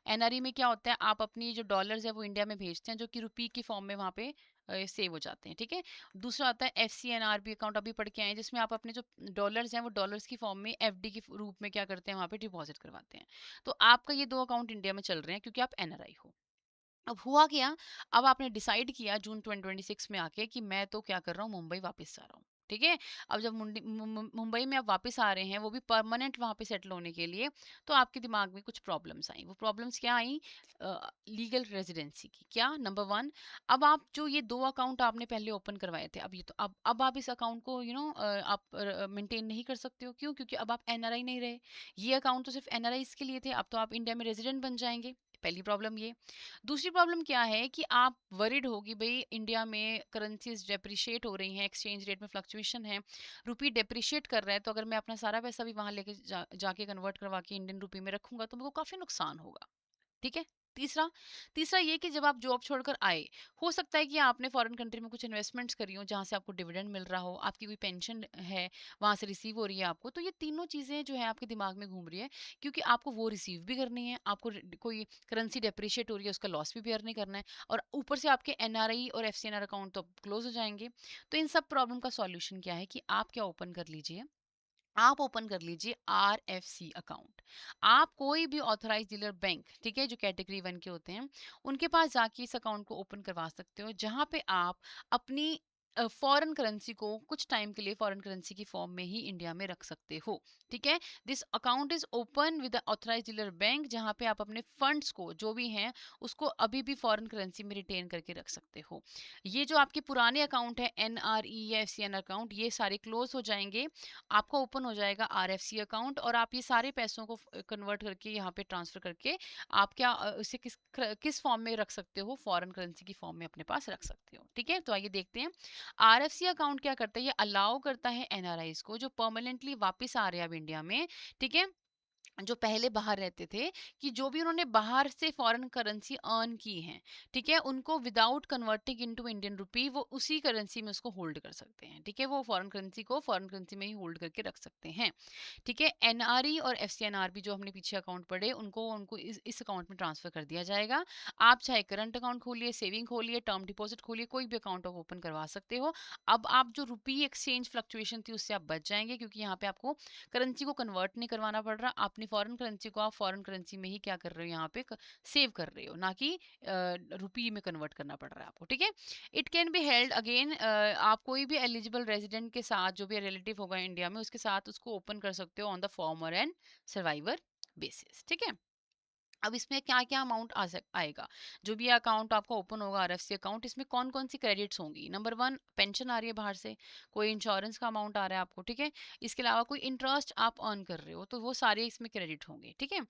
एनआरई में क्या होता है, आप अपनी जो डॉलर्स है वो इंडिया में भेजते हैं, जो कि रुपी की फॉर्म में वहाँ पे सेव हो जाते हैं, ठीक है। दूसरा आता है एफसीएनआरबी अकाउंट, अभी पढ़ के आए हैं, जिसमें आप अपने जो डॉलर्स हैं वो डॉलर्स की फॉर्म में एफडी के रूप में क्या करते हैं, वहाँ पे डिपॉजिट करवाते हैं। तो आपका ये 2 अकाउंट इंडिया में चल रहे हैं क्योंकि आप एनआरआई हो। अब हुआ क्या, अब आपने डिसाइड किया जून 2026 में आके कि मैं तो क्या कर रहा हूँ, मुंबई वापस जा रहा हूँ, ठीक है। अब जब मुंबई में आप वापस आ रहे हैं, वो भी परमानेंट वहां पे सेटल होने के लिए, तो आपके दिमाग में कुछ प्रॉब्लम्स आई। वो प्रॉब्लम्स क्या आई, लीगल रेजिडेंसी की। क्या, नंबर वन, अब आप जो ये 2 अकाउंट आपने पहले ओपन करवाए थे, अब ये तो अब आप इस अकाउंट को आप मेंटेन नहीं कर सकते हो। क्यों? क्योंकि अब आप एनआरआई नहीं रहे। ये अकाउंट तो सिर्फ एनआरआई के लिए थे, अब तो आप इंडिया में रेजिडेंट बन जाएंगे। पहली प्रॉब्लम ये। दूसरी प्रॉब्लम क्या है कि आप वरिड हो कि भाई इंडिया में करेंसीज डेप्रिशिएट हो रही हैं, एक्सचेंज रेट में फ्लक्चुएशन है, रुपी डेप्रिशिएट कर रहा है, तो अगर मैं अपना सारा पैसा भी वहां लेके जाके कन्वर्ट करवा के इंडियन रुपी में रखूंगा तो मेरे को काफी नुकसान होगा, ठीक है। तीसरा तीसरा ये कि जब आप जॉब छोड़कर आए, हो सकता है कि आपने फॉरेन कंट्री में कुछ इन्वेस्टमेंट्स करी हो जहाँ से आपको डिविडेंड मिल रहा हो, आपकी कोई पेंशन है वहाँ से रिसीव हो रही है आपको, तो ये तीनों चीज़ें जो है आपके दिमाग में घूम रही है, क्योंकि आपको वो रिसीव भी करनी है, आपको कोई करेंसी डेप्रिशिएट हो रही है उसका लॉस भी बेयर नहीं करना है, और ऊपर से आपके एनआरआई और एफसीएनआर अकाउंट तो क्लोज हो जाएंगे। तो इन सब प्रॉब्लम का सॉल्यूशन क्या है कि आप क्या ओपन कर लीजिए, आप ओपन कर लीजिए आरएफसी अकाउंट। आप कोई भी ऑथराइज डीलर बैंक, ठीक है, जो कैटेगरी 1 के होते हैं, उनके पास जाके इस अकाउंट को ओपन करवा सकते हो, जहां पे आप अपनी फॉरेन करेंसी को कुछ टाइम के लिए फॉरेन करेंसी की फॉर्म में ही इंडिया में रख सकते हो, ठीक है। This account is open with authorise dealer bank, जहां पे आप अपने फंड्स को जो भी हैं उसको अभी भी फॉरेन करेंसी में रिटेन करके रख सकते हो। ये जो आपके पुराने अकाउंट है एनआरई या एफसीएन अकाउंट, ये सारे क्लोज हो जाएंगे, आपका ओपन हो जाएगा आरएफसी अकाउंट, और आप ये सारे पैसों को कन्वर्ट करके यहाँ पे ट्रांसफर करके आप क्या उसे किस फॉर्म में रख सकते हो, फॉरेन करेंसी की फॉर्म में अपने पास रख सकते हो, ठीक है। तो आइए देखते हैं आरएफसी अकाउंट क्या करता है। ये अलाउ करता है एनआरआईज को जो परमानेंटली वापस आ रहे हैं अब इंडिया में, ठीक है, जो पहले बाहर रहते थे, कि जो भी उन्होंने बाहर से फॉरेन करेंसी अर्न की है, ठीक है, उनको विदाउट कन्वर्टिंग इनटू इंडियन रुपी वो उसी करेंसी में उसको होल्ड कर सकते हैं, ठीक है। वो फॉरेन करेंसी को फॉरेन करेंसी में ही होल्ड करके रख सकते हैं, ठीक है। एनआरई और एफसीएनआरबी जो हमने पीछे अकाउंट पढ़े, उनको उनको इस अकाउंट में ट्रांसफर कर दिया जाएगा। आप चाहे करंट अकाउंट खोलिए, सेविंग खोलिए, टर्म डिपॉजिट खोलिए, कोई भी अकाउंट आप ओपन करवा सकते हो। अब आप जो रुपी एक्सचेंज फ्लक्चुएशन थी उससे आप बच जाएंगे, क्योंकि यहाँ पे आपको करेंसी को कन्वर्ट नहीं करवाना पड़ रहा। अपनी फॉरेन करेंसी को आप फॉरेन करेंसी में ही क्या कर रहे हो, यहाँ पे सेव कर रहे हो, ना कि रुपी में कन्वर्ट करना पड़ रहा है आपको, ठीक है। It can be held again, आप कोई भी एलिजिबल रेजिडेंट के साथ, जो भी रिलेटिव होगा इंडिया में, उसके साथ उसको ओपन कर सकते हो on the former and survivor basis, ठीक है। अब इसमें क्या क्या अमाउंट आएगा, जो भी अकाउंट आपका ओपन होगा आरएफसी अकाउंट, इसमें कौन कौन सी क्रेडिट्स होंगी। नंबर वन, पेंशन आ रही है बाहर से, कोई इंश्योरेंस का अमाउंट आ रहा है आपको, ठीक है। इसके अलावा कोई इंटरेस्ट आप अर्न कर रहे हो तो वो सारे इसमें क्रेडिट होंगे, ठीक है।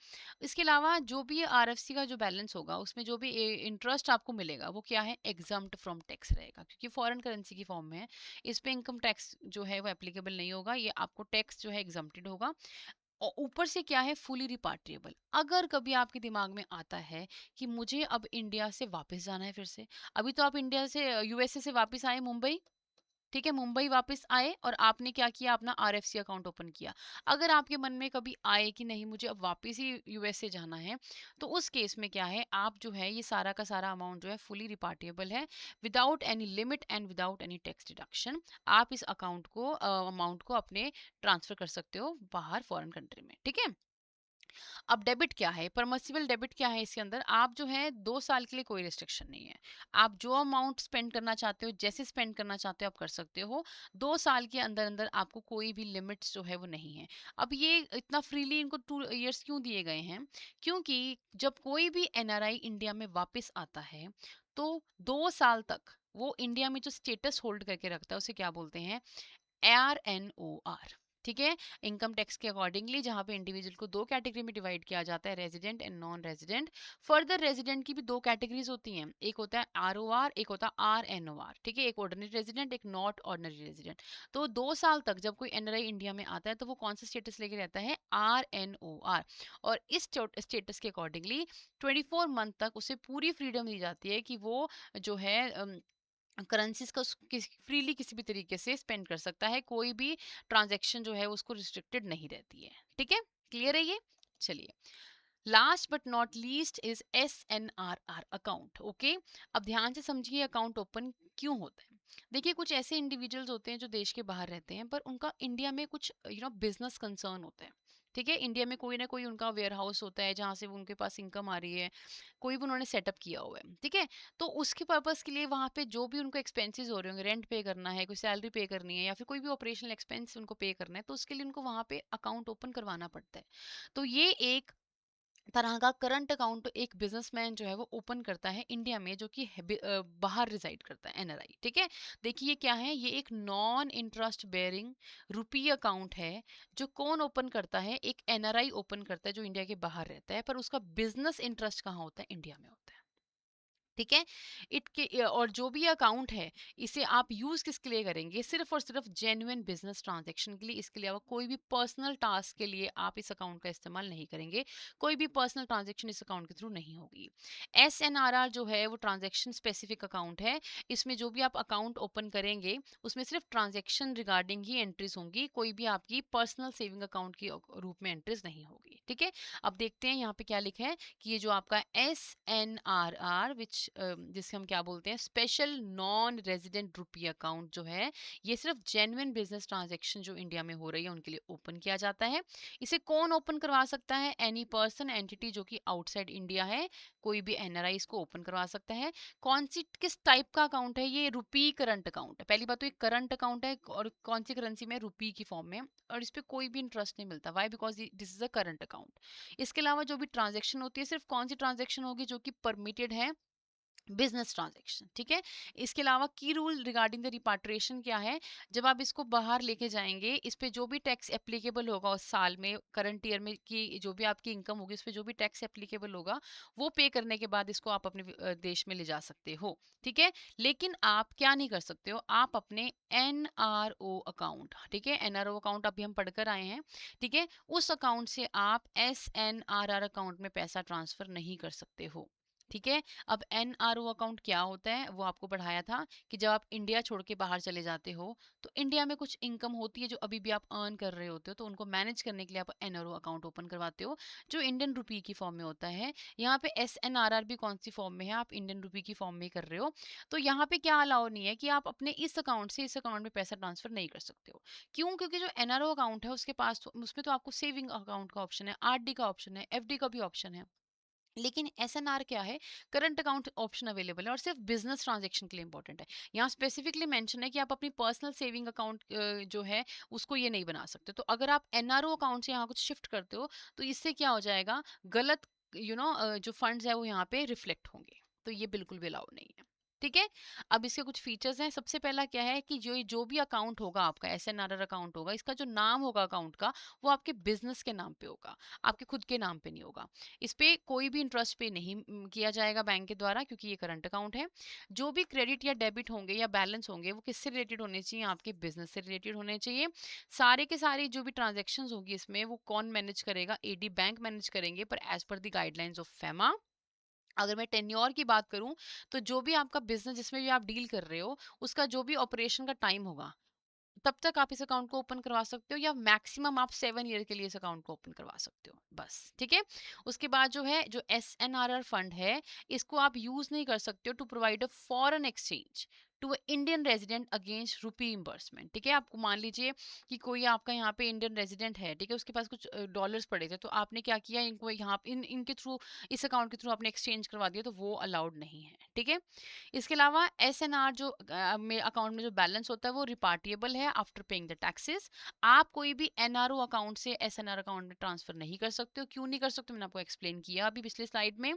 इसके अलावा जो भी आरएफसी का जो बैलेंस होगा उसमें जो भी इंटरेस्ट आपको मिलेगा वो क्या है, एग्जम्प्ट फ्रॉम टैक्स रहेगा, क्योंकि फॉरेन करेंसी की फॉर्म में है। इस पे इनकम टैक्स जो है वो एप्लीकेबल नहीं होगा, ये आपको टैक्स जो है एग्जम्प्टेड होगा। और ऊपर से क्या है, फुली रिपाट्रिएबल। अगर कभी आपके दिमाग में आता है कि मुझे अब इंडिया से वापस जाना है फिर से, अभी तो आप इंडिया से यूएसए से वापस आए मुंबई, ठीक है, मुंबई वापस आए और आपने क्या किया, अपना आरएफसी अकाउंट ओपन किया। अगर आपके मन में कभी आए कि नहीं मुझे अब वापस ही यूएसए जाना है, तो उस केस में क्या है, आप जो है ये सारा का सारा अमाउंट जो है फुली रिपार्टिएबल है, without any limit and without any tax deduction. आप इस अकाउंट को अमाउंट को अपने ट्रांसफर कर सकते हो बाहर फॉरेन कंट्री में, ठीक है। अब डेबिट क्या है, परमिसिबल डेबिट क्या है, इसके अंदर आप जो है 2 साल के लिए कोई रिस्ट्रिक्शन नहीं है। आप जो अमाउंट स्पेंड करना चाहते हो, जैसे स्पेंड करना चाहते हो आप कर सकते हो। 2 साल के अंदर अंदर आपको कोई भी लिमिट्स जो है वो नहीं है। अब ये इतना फ्रीली इनको 2 इयर्स क्यों दिए गए हैं, क्योंकि जब कोई भी एनआरआई इंडिया में वापस आता है, तो 2 साल तक वो इंडिया में जो स्टेटस होल्ड करके रखता है उसे क्या बोलते हैं, ARNOR, ठीक है। इनकम टैक्स के अकॉर्डिंगली, जहां पे इंडिविजुअल को 2 कैटेगरी में डिवाइड किया जाता है, resident and non resident. Further resident की भी 2 कैटेगरीज होती हैं, एक होता है ROR, एक होता है RNOR, ठीक है, एक ऑर्डिनरी रेजिडेंट, एक नॉट ऑर्डिनरी रेजिडेंट। तो 2 साल तक जब कोई एनआरआई इंडिया में आता है तो वो कौन सा स्टेटस लेके रहता है, RNOR। और इस स्टेटस के अकॉर्डिंगली 24 मंथ तक उसे पूरी फ्रीडम दी जाती है कि वो जो है करेंसीज का फ्रीली किसी भी तरीके से स्पेंड कर सकता है, कोई भी ट्रांजैक्शन जो है उसको रिस्ट्रिक्टेड नहीं रहती है, ठीक है। क्लियर है ये, चलिए। Last but not least is SNRR account. Okay, अब ध्यान से समझिए अकाउंट ओपन क्यों होता है। देखिए, कुछ ऐसे इंडिविजुअल्स होते हैं जो देश के बाहर रहते हैं, पर उनका इंडिया में कुछ बिजनेस कंसर्न होता है। ठीक है, इंडिया में कोई ना कोई उनका वेयर हाउस होता है जहाँ से वो उनके पास इनकम आ रही है, कोई भी उन्होंने सेटअप किया हुआ है। ठीक है, तो उसके पर्पस के लिए वहाँ पे जो भी उनको एक्सपेंसेस हो रहे होंगे, रेंट पे करना है, कोई सैलरी पे करनी है, या फिर कोई भी ऑपरेशनल एक्सपेंस उनको पे करना है, तो उसके लिए उनको वहाँ पे अकाउंट ओपन करवाना पड़ता है। तो ये एक तरह का करंट अकाउंट एक बिजनेसमैन जो है वो ओपन करता है इंडिया में, जो कि बाहर रिसाइड करता है, NRI। ठीक है, देखिए ये क्या है, ये एक नॉन इंटरेस्ट बेयरिंग रुपी अकाउंट है। जो कौन ओपन करता है, एक NRI ओपन करता है जो इंडिया के बाहर रहता है, पर उसका बिजनेस इंटरेस्ट कहाँ होता है, इंडिया में होता है। ठीक है, और जो भी अकाउंट है, इसे आप यूज किसके लिए करेंगे, सिर्फ और सिर्फ जेन्युइन बिजनेस ट्रांजैक्शन के लिए। इसके अलावा कोई भी पर्सनल टास्क के लिए आप इस अकाउंट का इस्तेमाल नहीं करेंगे। कोई भी पर्सनल ट्रांजैक्शन इस अकाउंट के थ्रू नहीं होगी। SNRR जो है वो ट्रांजैक्शन स्पेसिफिक अकाउंट है। इसमें जो भी आप अकाउंट ओपन करेंगे, उसमें सिर्फ ट्रांजैक्शन रिगार्डिंग ही एंट्रीज होंगी, कोई भी आपकी पर्सनल सेविंग अकाउंट की रूप में एंट्रीज नहीं होगी। ठीक है, अब देखते हैं यहाँ पे क्या लिखा है कि ये जो आपका SNRR विच जिसे हम क्या बोलते हैं, स्पेशल नॉन रेजिडेंट रुपी अकाउंट जो है, ये सिर्फ जेन्युइन बिजनेस ट्रांजैक्शन जो इंडिया में हो रही है उनके लिए ओपन किया जाता है। इसे कौन ओपन करवा सकता है, एनी पर्सन एंटिटी जो कि आउटसाइड इंडिया है, कोई भी NRI इसको ओपन करवा सकता है। कौन सी किस टाइप का अकाउंट है, ये रुपी करंट अकाउंट है। पहली बात तो ये करंट अकाउंट है, और कौन सी करेंसी में, रुपी की फॉर्म में, और इस पे कोई भी इंटरेस्ट नहीं मिलता। Why, because this is a current account. इसके अलावा जो भी ट्रांजैक्शन होती है, सिर्फ कौन सी ट्रांजैक्शन होगी, जो कि परमिटेड है, बिजनेस ट्रांजैक्शन। ठीक है, इसके अलावा की रूल रिगार्डिंग द रिपाट्रिएशन क्या है, जब आप इसको बाहर लेके जाएंगे, इस पे जो भी टैक्स एप्लीकेबल होगा उस साल में, करंट ईयर में की जो भी आपकी इनकम होगी, इस पे जो भी टैक्स एप्लीकेबल होगा, वो पे करने के बाद इसको आप अपने देश में ले जा सकते हो। ठीक है, लेकिन आप क्या नहीं कर सकते हो, आप अपने NRO अकाउंट, ठीक है, NRO अकाउंट अभी हम पढ़कर आए हैं, ठीक है, उस अकाउंट से आप SNRR अकाउंट में पैसा ट्रांसफर नहीं कर सकते हो। ठीक है, अब NRO अकाउंट क्या होता है वो आपको पढ़ाया था, कि जब आप इंडिया छोड़ के बाहर चले जाते हो, तो इंडिया में कुछ इनकम होती है जो अभी भी आप अर्न कर रहे होते हो, तो उनको मैनेज करने के लिए आप NRO अकाउंट ओपन करवाते हो, जो इंडियन रुपी की फॉर्म में होता है। यहाँ पे SNRR भी कौन सी फॉर्म में है, आप इंडियन रुपी की फॉर्म में कर रहे हो। तो यहाँ पे क्या अलाउ नहीं है कि आप अपने इस अकाउंट से इस अकाउंट में पैसा ट्रांसफर नहीं कर सकते हो। क्यों, क्योंकि जो NRO अकाउंट है उसके पास उसमें तो आपको सेविंग अकाउंट का ऑप्शन है, RD का ऑप्शन है, FD का भी ऑप्शन है। लेकिन SNR क्या है, करंट अकाउंट ऑप्शन अवेलेबल है, और सिर्फ बिजनेस ट्रांजैक्शन के लिए इंपॉर्टेंट है। यहाँ स्पेसिफिकली मेंशन है कि आप अपनी पर्सनल सेविंग अकाउंट जो है उसको ये नहीं बना सकते। तो अगर आप NRO अकाउंट से यहाँ कुछ शिफ्ट करते हो, तो इससे क्या हो जाएगा, गलत जो फंड्स है वो यहाँ पे रिफ्लेक्ट होंगे, तो ये बिल्कुल भी अलाउ नहीं है। ठीक है, अब इसके कुछ फीचर्स हैं। सबसे पहला क्या है कि जो भी अकाउंट होगा आपका, SNRR अकाउंट होगा, इसका जो नाम होगा अकाउंट का, वो आपके बिजनेस के नाम पे होगा, आपके खुद के नाम पे नहीं होगा। इस पे कोई भी इंटरेस्ट पे नहीं किया जाएगा बैंक के द्वारा, क्योंकि ये करंट अकाउंट है। जो भी क्रेडिट या डेबिट होंगे या बैलेंस होंगे, वो किससे रिलेटेड होने चाहिए, आपके बिजनेस से रिलेटेड होने चाहिए। सारे के सारे जो भी ट्रांजेक्शन होगी इसमें, वो कौन मैनेज करेगा, AD बैंक मैनेज करेंगे, पर as per the guidelines of FEMA। अगर मैं टेन्योर की बात करूं, तो जो भी आपका बिजनेस जिसमें भी आप डील कर रहे हो, उसका जो भी ऑपरेशन का टाइम होगा, तब तक आप इस अकाउंट को ओपन करवा सकते हो, या मैक्सिमम आप 7 ईयर के लिए इस अकाउंट को ओपन करवा सकते हो, बस। ठीक है, उसके बाद जो है, जो SNRR फंड है, इसको आप यूज नहीं कर सकते हो to provide a foreign exchange to Indian resident against rupee imbursement. ठीक है, आपको मान लीजिए कि कोई आपका यहाँ पे इंडियन रेजिडेंट है, ठीक है, उसके पास कुछ डॉलर्स पड़े थे, तो आपने क्या किया, इनको यहाँ इनके थ्रू, इस अकाउंट के थ्रू आपने एक्सचेंज करवा दिया, तो वो अलाउड नहीं है। ठीक है, इसके अलावा SNR जो में अकाउंट में जो बैलेंस होता है, वो रिपार्टिएबल है आफ्टर पेइंग द टैक्सेस। आप कोई भी NRO अकाउंट से SNR अकाउंट में ट्रांसफर नहीं कर सकते हो। क्यों नहीं कर सकते, मैंने आपको एक्सप्लेन किया अभी पिछले स्लाइड में।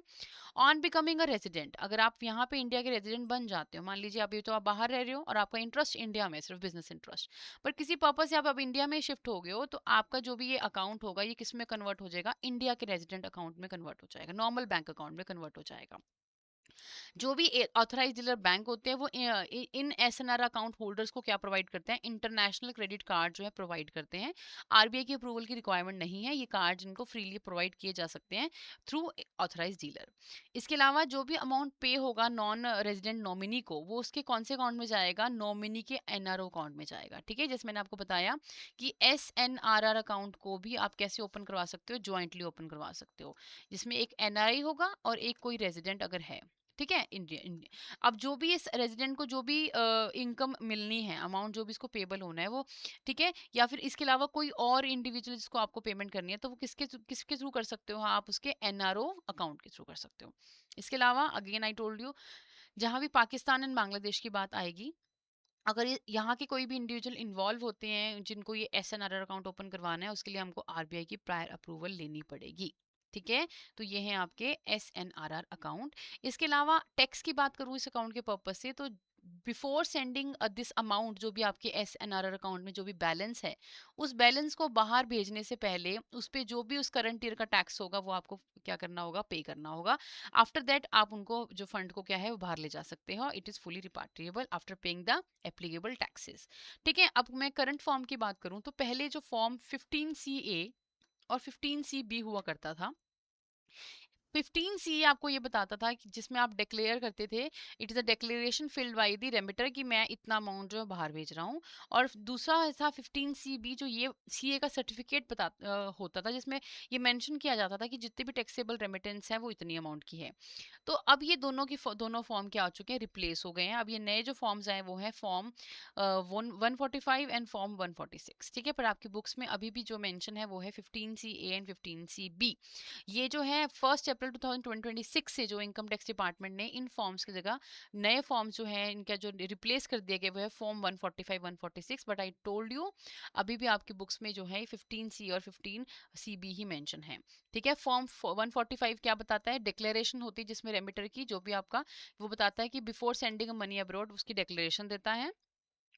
ऑन बिकमिंग अ रेजिडेंट, अगर आप यहाँ पे इंडिया के रेजिडेंट बन जाते हो, मान लीजिए अभी तो आप बाहर रह रहे हो और आपका इंटरेस्ट इंडिया में, सिर्फ बिजनेस इंटरेस्ट, पर किसी पर्पज से आप अब इंडिया में शिफ्ट हो गए हो, तो आपका जो भी ये अकाउंट होगा, ये किस में कन्वर्ट हो जाएगा, इंडिया के रेजिडेंट अकाउंट में कन्वर्ट हो जाएगा, नॉर्मल बैंक अकाउंट में कन्वर्ट हो जाएगा। जो भी ऑथराइज डीलर बैंक होते हैं वो इन एसएनआर अकाउंट होल्डर्स को क्या प्रोवाइड करते हैं, इंटरनेशनल क्रेडिट कार्ड जो है प्रोवाइड करते हैं। आरबीआई की अप्रूवल की रिक्वायरमेंट नहीं है, ये कार्ड जिनको फ्रीली प्रोवाइड किए जा सकते हैं थ्रू ऑथराइज डीलर। इसके अलावा जो भी अमाउंट पे होगा नॉन रेजिडेंट नॉमिनी को, वो उसके कौन से अकाउंट में जाएगा, नॉमिनी के एनआरओ अकाउंट में जाएगा। ठीक है, जैसे मैंने आपको बताया कि एसएनआरआर अकाउंट को भी आप कैसे ओपन करवा सकते हो, ज्वाइंटली ओपन करवा सकते हो, जिसमें एक एनआरआई होगा और एक कोई रेजिडेंट अगर है। ठीक है, इंडिया इंडिया। अब जो भी इस रेजिडेंट को जो भी इनकम मिलनी है, अमाउंट जो भी इसको पेबल होना है वो, ठीक है, या फिर इसके अलावा कोई और इंडिविजुअल जिसको आपको पेमेंट करनी है, तो वो किसके थ्रू कर सकते हो, आप उसके एनआरओ अकाउंट के थ्रू कर सकते हो। इसके अलावा अगेन आई टोल्ड यू, जहां भी पाकिस्तान एंड बांग्लादेश की बात आएगी, अगर यहाँ के कोई भी इंडिविजुअल इन्वॉल्व होते हैं जिनको ये एसएनआरआर अकाउंट ओपन करवाना है, उसके लिए हमको आरबीआई की प्रायर अप्रूवल लेनी पड़ेगी। ठीक है, तो ये हैं आपके एसएनआरआर अकाउंट। इसके अलावा टैक्स की बात करूँ इस अकाउंट के पर्पज से, तो बिफोर सेंडिंग दिस अमाउंट, जो भी आपके एसएनआरआर अकाउंट में जो भी बैलेंस है, उस बैलेंस को बाहर भेजने से पहले उस पे जो भी उस करंट ईयर का टैक्स होगा वो आपको क्या करना होगा, पे करना होगा। आफ्टर दैट आप उनको जो फंड को क्या है वो बाहर ले जा सकते हो। It is fully repatriable after paying the applicable taxes. ठीक है, अब मैं करंट फॉर्म की बात करूं तो पहले जो फॉर्म 15CA और 15CB हुआ करता था, 15C आपको ये बताता था कि जिसमें आप डिक्लेयर करते थे, it is a declaration filled by the remitter कि मैं इतना अमाउंट जो है बाहर भेज रहा हूँ। और दूसरा था 15CB, जो ये सीए का सर्टिफिकेट होता था, जिसमें ये मेंशन किया जाता था कि जितने भी टैक्सेबल रेमिटेंस है वो इतनी अमाउंट की है। तो अब ये दोनों फॉर्म क्या आ चुके हैं, रिप्लेस हो गए हैं। अब ये नए जो फॉर्म्स आए वो हैं फॉर्म 145 एंड फॉर्म 146। ठीक है, पर आपकी बुक्स में अभी भी जो मेंशन है वो है 15CA एंड 15CB। ये जो है 1 अप्रैल 2026 से जो इनकम टैक्स डिपार्टमेंट ने इन फॉर्म्स की जगह नए फॉर्म्स जो है इनका जो रिप्लेस कर दिया गया वो है form 145 146। But I told you, अभी भी आपकी बुक्स में जो है 15C और 15CB ही मेंशन है। ठीक है, फॉर्म 145 क्या बताता है, डिक्लेरेशन होती है जिसमें रेमिटर की जो भी आपका वो बताता है कि बिफोर सेंडिंग मनी अब्रॉड उसकी डिक्लेरेशन देता है।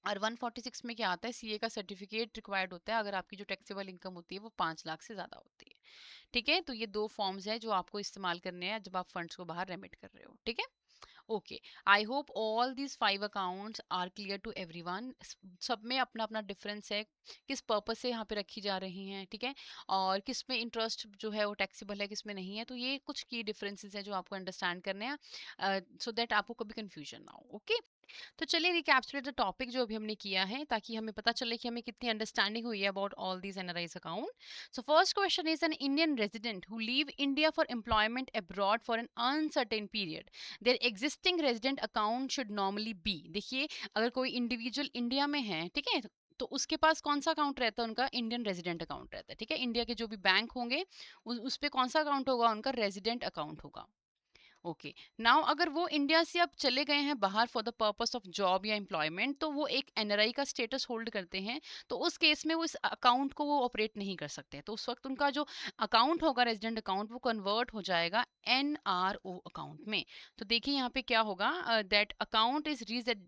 और 146 में क्या आता है, सीए का सर्टिफिकेट रिक्वायर्ड होता है अगर आपकी जो टैक्सेबल इनकम होती है वो 5 लाख से ज़्यादा होती है। ठीक है, तो ये दो फॉर्म्स हैं जो आपको इस्तेमाल करने हैं जब आप फंड्स को बाहर रेमिट कर रहे हो। ठीक है, okay, I hope all these 5 accounts are clear to everyone. सब में अपना अपना डिफरेंस है, किस पर्पज से यहाँ पे रखी जा रही हैं। ठीक है, और किस में इंटरेस्ट जो है वो टैक्सेबल है, किस में नहीं है। तो ये कुछ की डिफरेंसेस हैं जो आपको अंडरस्टैंड करने हैं, सो दैट आपको कभी कंफ्यूजन ना हो। ओके, तो चलिए रिकैप्चुलेट द टॉपिक जो अभी हमने किया है, ताकि हमें पता चले कि हमें कितनी अंडरस्टैंडिंग हुई है about all these NRIs account. So first question is, an Indian resident who leave India for employment abroad for an uncertain period, their existing resident account should normally be, देखिए अगर कोई इंडिविजुअल इंडिया में है, ठीक है, तो उसके पास कौन सा अकाउंट रहता है, उनका इंडियन रेजिडेंट अकाउंट रहता है। ठीक है, इंडिया के जो भी बैंक होंगे उस पे कौन सा अकाउंट होगा, उनका रेजिडेंट अकाउंट होगा। ओके, नाउ अगर वो इंडिया से अब चले गए हैं बाहर for the purpose of job या एम्प्लॉयमेंट, तो वो एक एनआरआई का स्टेटस होल्ड करते हैं। तो उस केस में वो इस अकाउंट को वो ऑपरेट नहीं कर सकते। तो उस वक्त उनका जो अकाउंट होगा रेजिडेंट अकाउंट, वो कन्वर्ट हो जाएगा एनआरओ अकाउंट में। तो देखिए यहाँ पे क्या होगा, that account is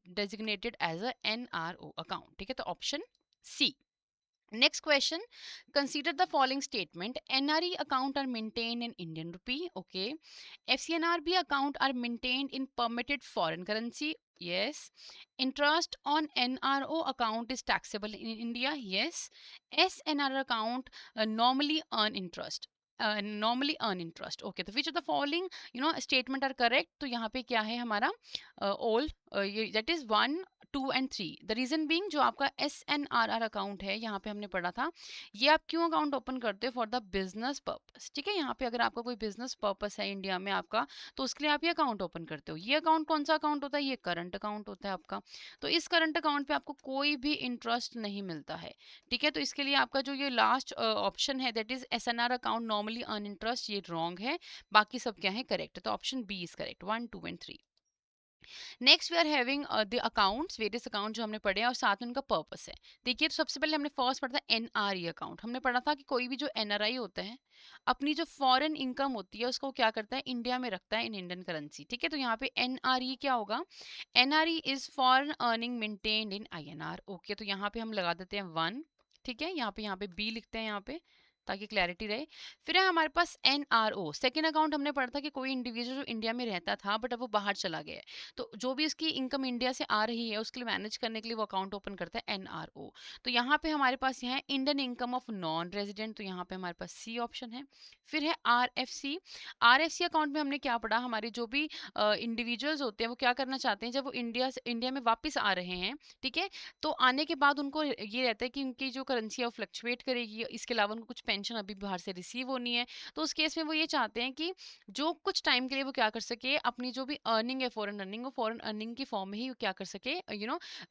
designated as a NRO account. ठीक है, तो option C. Next question, consider the following statement. NRE account are maintained in Indian rupee. Okay. FCNRB account are maintained in permitted foreign currency. Yes. Interest on NRO account is taxable in India. Yes. SNR account normally earn interest. Normally earn interest. Okay, तो which of the following statement are correct? तो यहाँ पे क्या है हमारा all that is 1 2 and 3। The reason being, जो आपका SNRR account है यहाँ पे हमने पढ़ा था, ये आप क्यों अकाउंट ओपन करते हो, फॉर द बिजनेस पर्पस। ठीक है, यहाँ पे अगर आपका कोई बिजनेस पर्पस है इंडिया में आपका, तो उसके लिए आप ये अकाउंट ओपन करते हो। ये अकाउंट कौन सा अकाउंट होता है, ये करंट अकाउंट होता है आपका। तो इस करंट अकाउंट पे आपको कोई भी इंटरेस्ट नहीं मिलता है। ठीक है, तो इसके लिए आपका जो ये लास्ट ऑप्शन है, that is SNR account normally earn interest, ये रॉन्ग है। बाकी सब क्या है, करेक्ट। तो option B is correct, 1 2 and 3। Next we are having the accounts, various account जो हमने पढ़े हैं और साथ में उनका पर्पस है। देखिए, तो सबसे पहले हमने फर्स्ट पढ़ा था एनआरई अकाउंट। हमने पढ़ा था कि कोई भी जो एनआरआई होता है, अपनी जो फॉरेन इनकम होती है उसको क्या करता है, इंडिया में रखता है इन इंडियन करेंसी। ठीक है, तो यहाँ पे एनआरई क्या होगा, NRE is foreign earning maintained in INR. Okay, तो यहाँ पे हम लगा देते हैं 1। ठीक है, यहाँ पे बी लिखते हैं यहाँ पे, ताकि क्लैरिटी रहे। फिर है हमारे पास एनआरओ, सेकंड अकाउंट हमने पढ़ा था कि कोई इंडिविजुअल जो इंडिया में रहता था बट अब वो बाहर चला गया है, तो जो भी उसकी इनकम इंडिया से आ रही है उसके लिए मैनेज करने के लिए वो अकाउंट ओपन करता है एनआरओ। तो यहाँ पे हमारे पास यहाँ है Indian income of non resident, तो यहाँ पे हमारे पास सी ऑप्शन है। फिर है आरएफसी। आरएफसी अकाउंट में हमने क्या पढ़ा, हमारे जो भी इंडिविजुअल्स होते हैं वो क्या करना चाहते हैं, जब वो इंडिया में वापस आ रहे हैं, ठीक है, तो आने के बाद उनको ये रहता है कि उनकी जो करेंसी है वो फ्लक्चुएट करेगी, इसके अलावा उनको कुछ पेंशन अभी बाहर से रिसीव होनी है। तो उस केस में वो ये चाहते हैं कि जो कुछ टाइम के लिए वो क्या कर सके, अपनी जो भी अर्निंग है फॉरेन अर्निंग, वो फॉरेन अर्निंग की फॉर्म में ही वो क्या कर सके,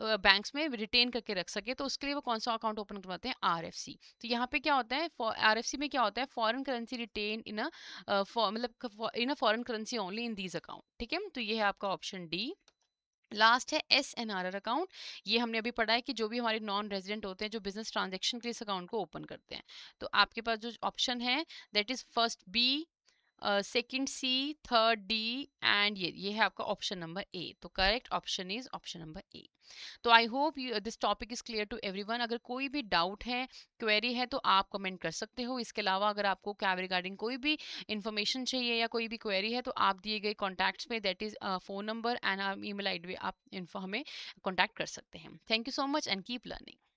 बैंक्स में रिटेन करके रख सके। तो उसके लिए वो कौन सा अकाउंट ओपन करवाते हैं, आरएफसी। तो यहाँ पे क्या होता है, आरएफसी में क्या होता है, foreign currency retain in a मतलब in a foreign currency only in these account, ठीक है। तो ये है आपका ऑप्शन डी। लास्ट है एसएनआरआर अकाउंट। ये हमने अभी पढ़ा है कि जो भी हमारे नॉन रेजिडेंट होते हैं जो बिजनेस ट्रांजैक्शन के लिए इस अकाउंट को ओपन करते हैं। तो आपके पास जो ऑप्शन है that is first B, second C, third D and ये है आपका ऑप्शन नंबर ए। तो correct option is option number A. तो I hope this topic is clear to everyone. अगर कोई भी डाउट है, क्वेरी है, तो आप कमेंट कर सकते हो। इसके अलावा अगर आपको कैब रिगार्डिंग कोई भी इंफॉर्मेशन चाहिए या कोई भी क्वेरी है तो आप दिए गए कॉन्टैक्ट्स में that is phone number and email ID आप इन्फो हमें कॉन्टैक्ट कर सकते हैं। Thank you so much and keep learning.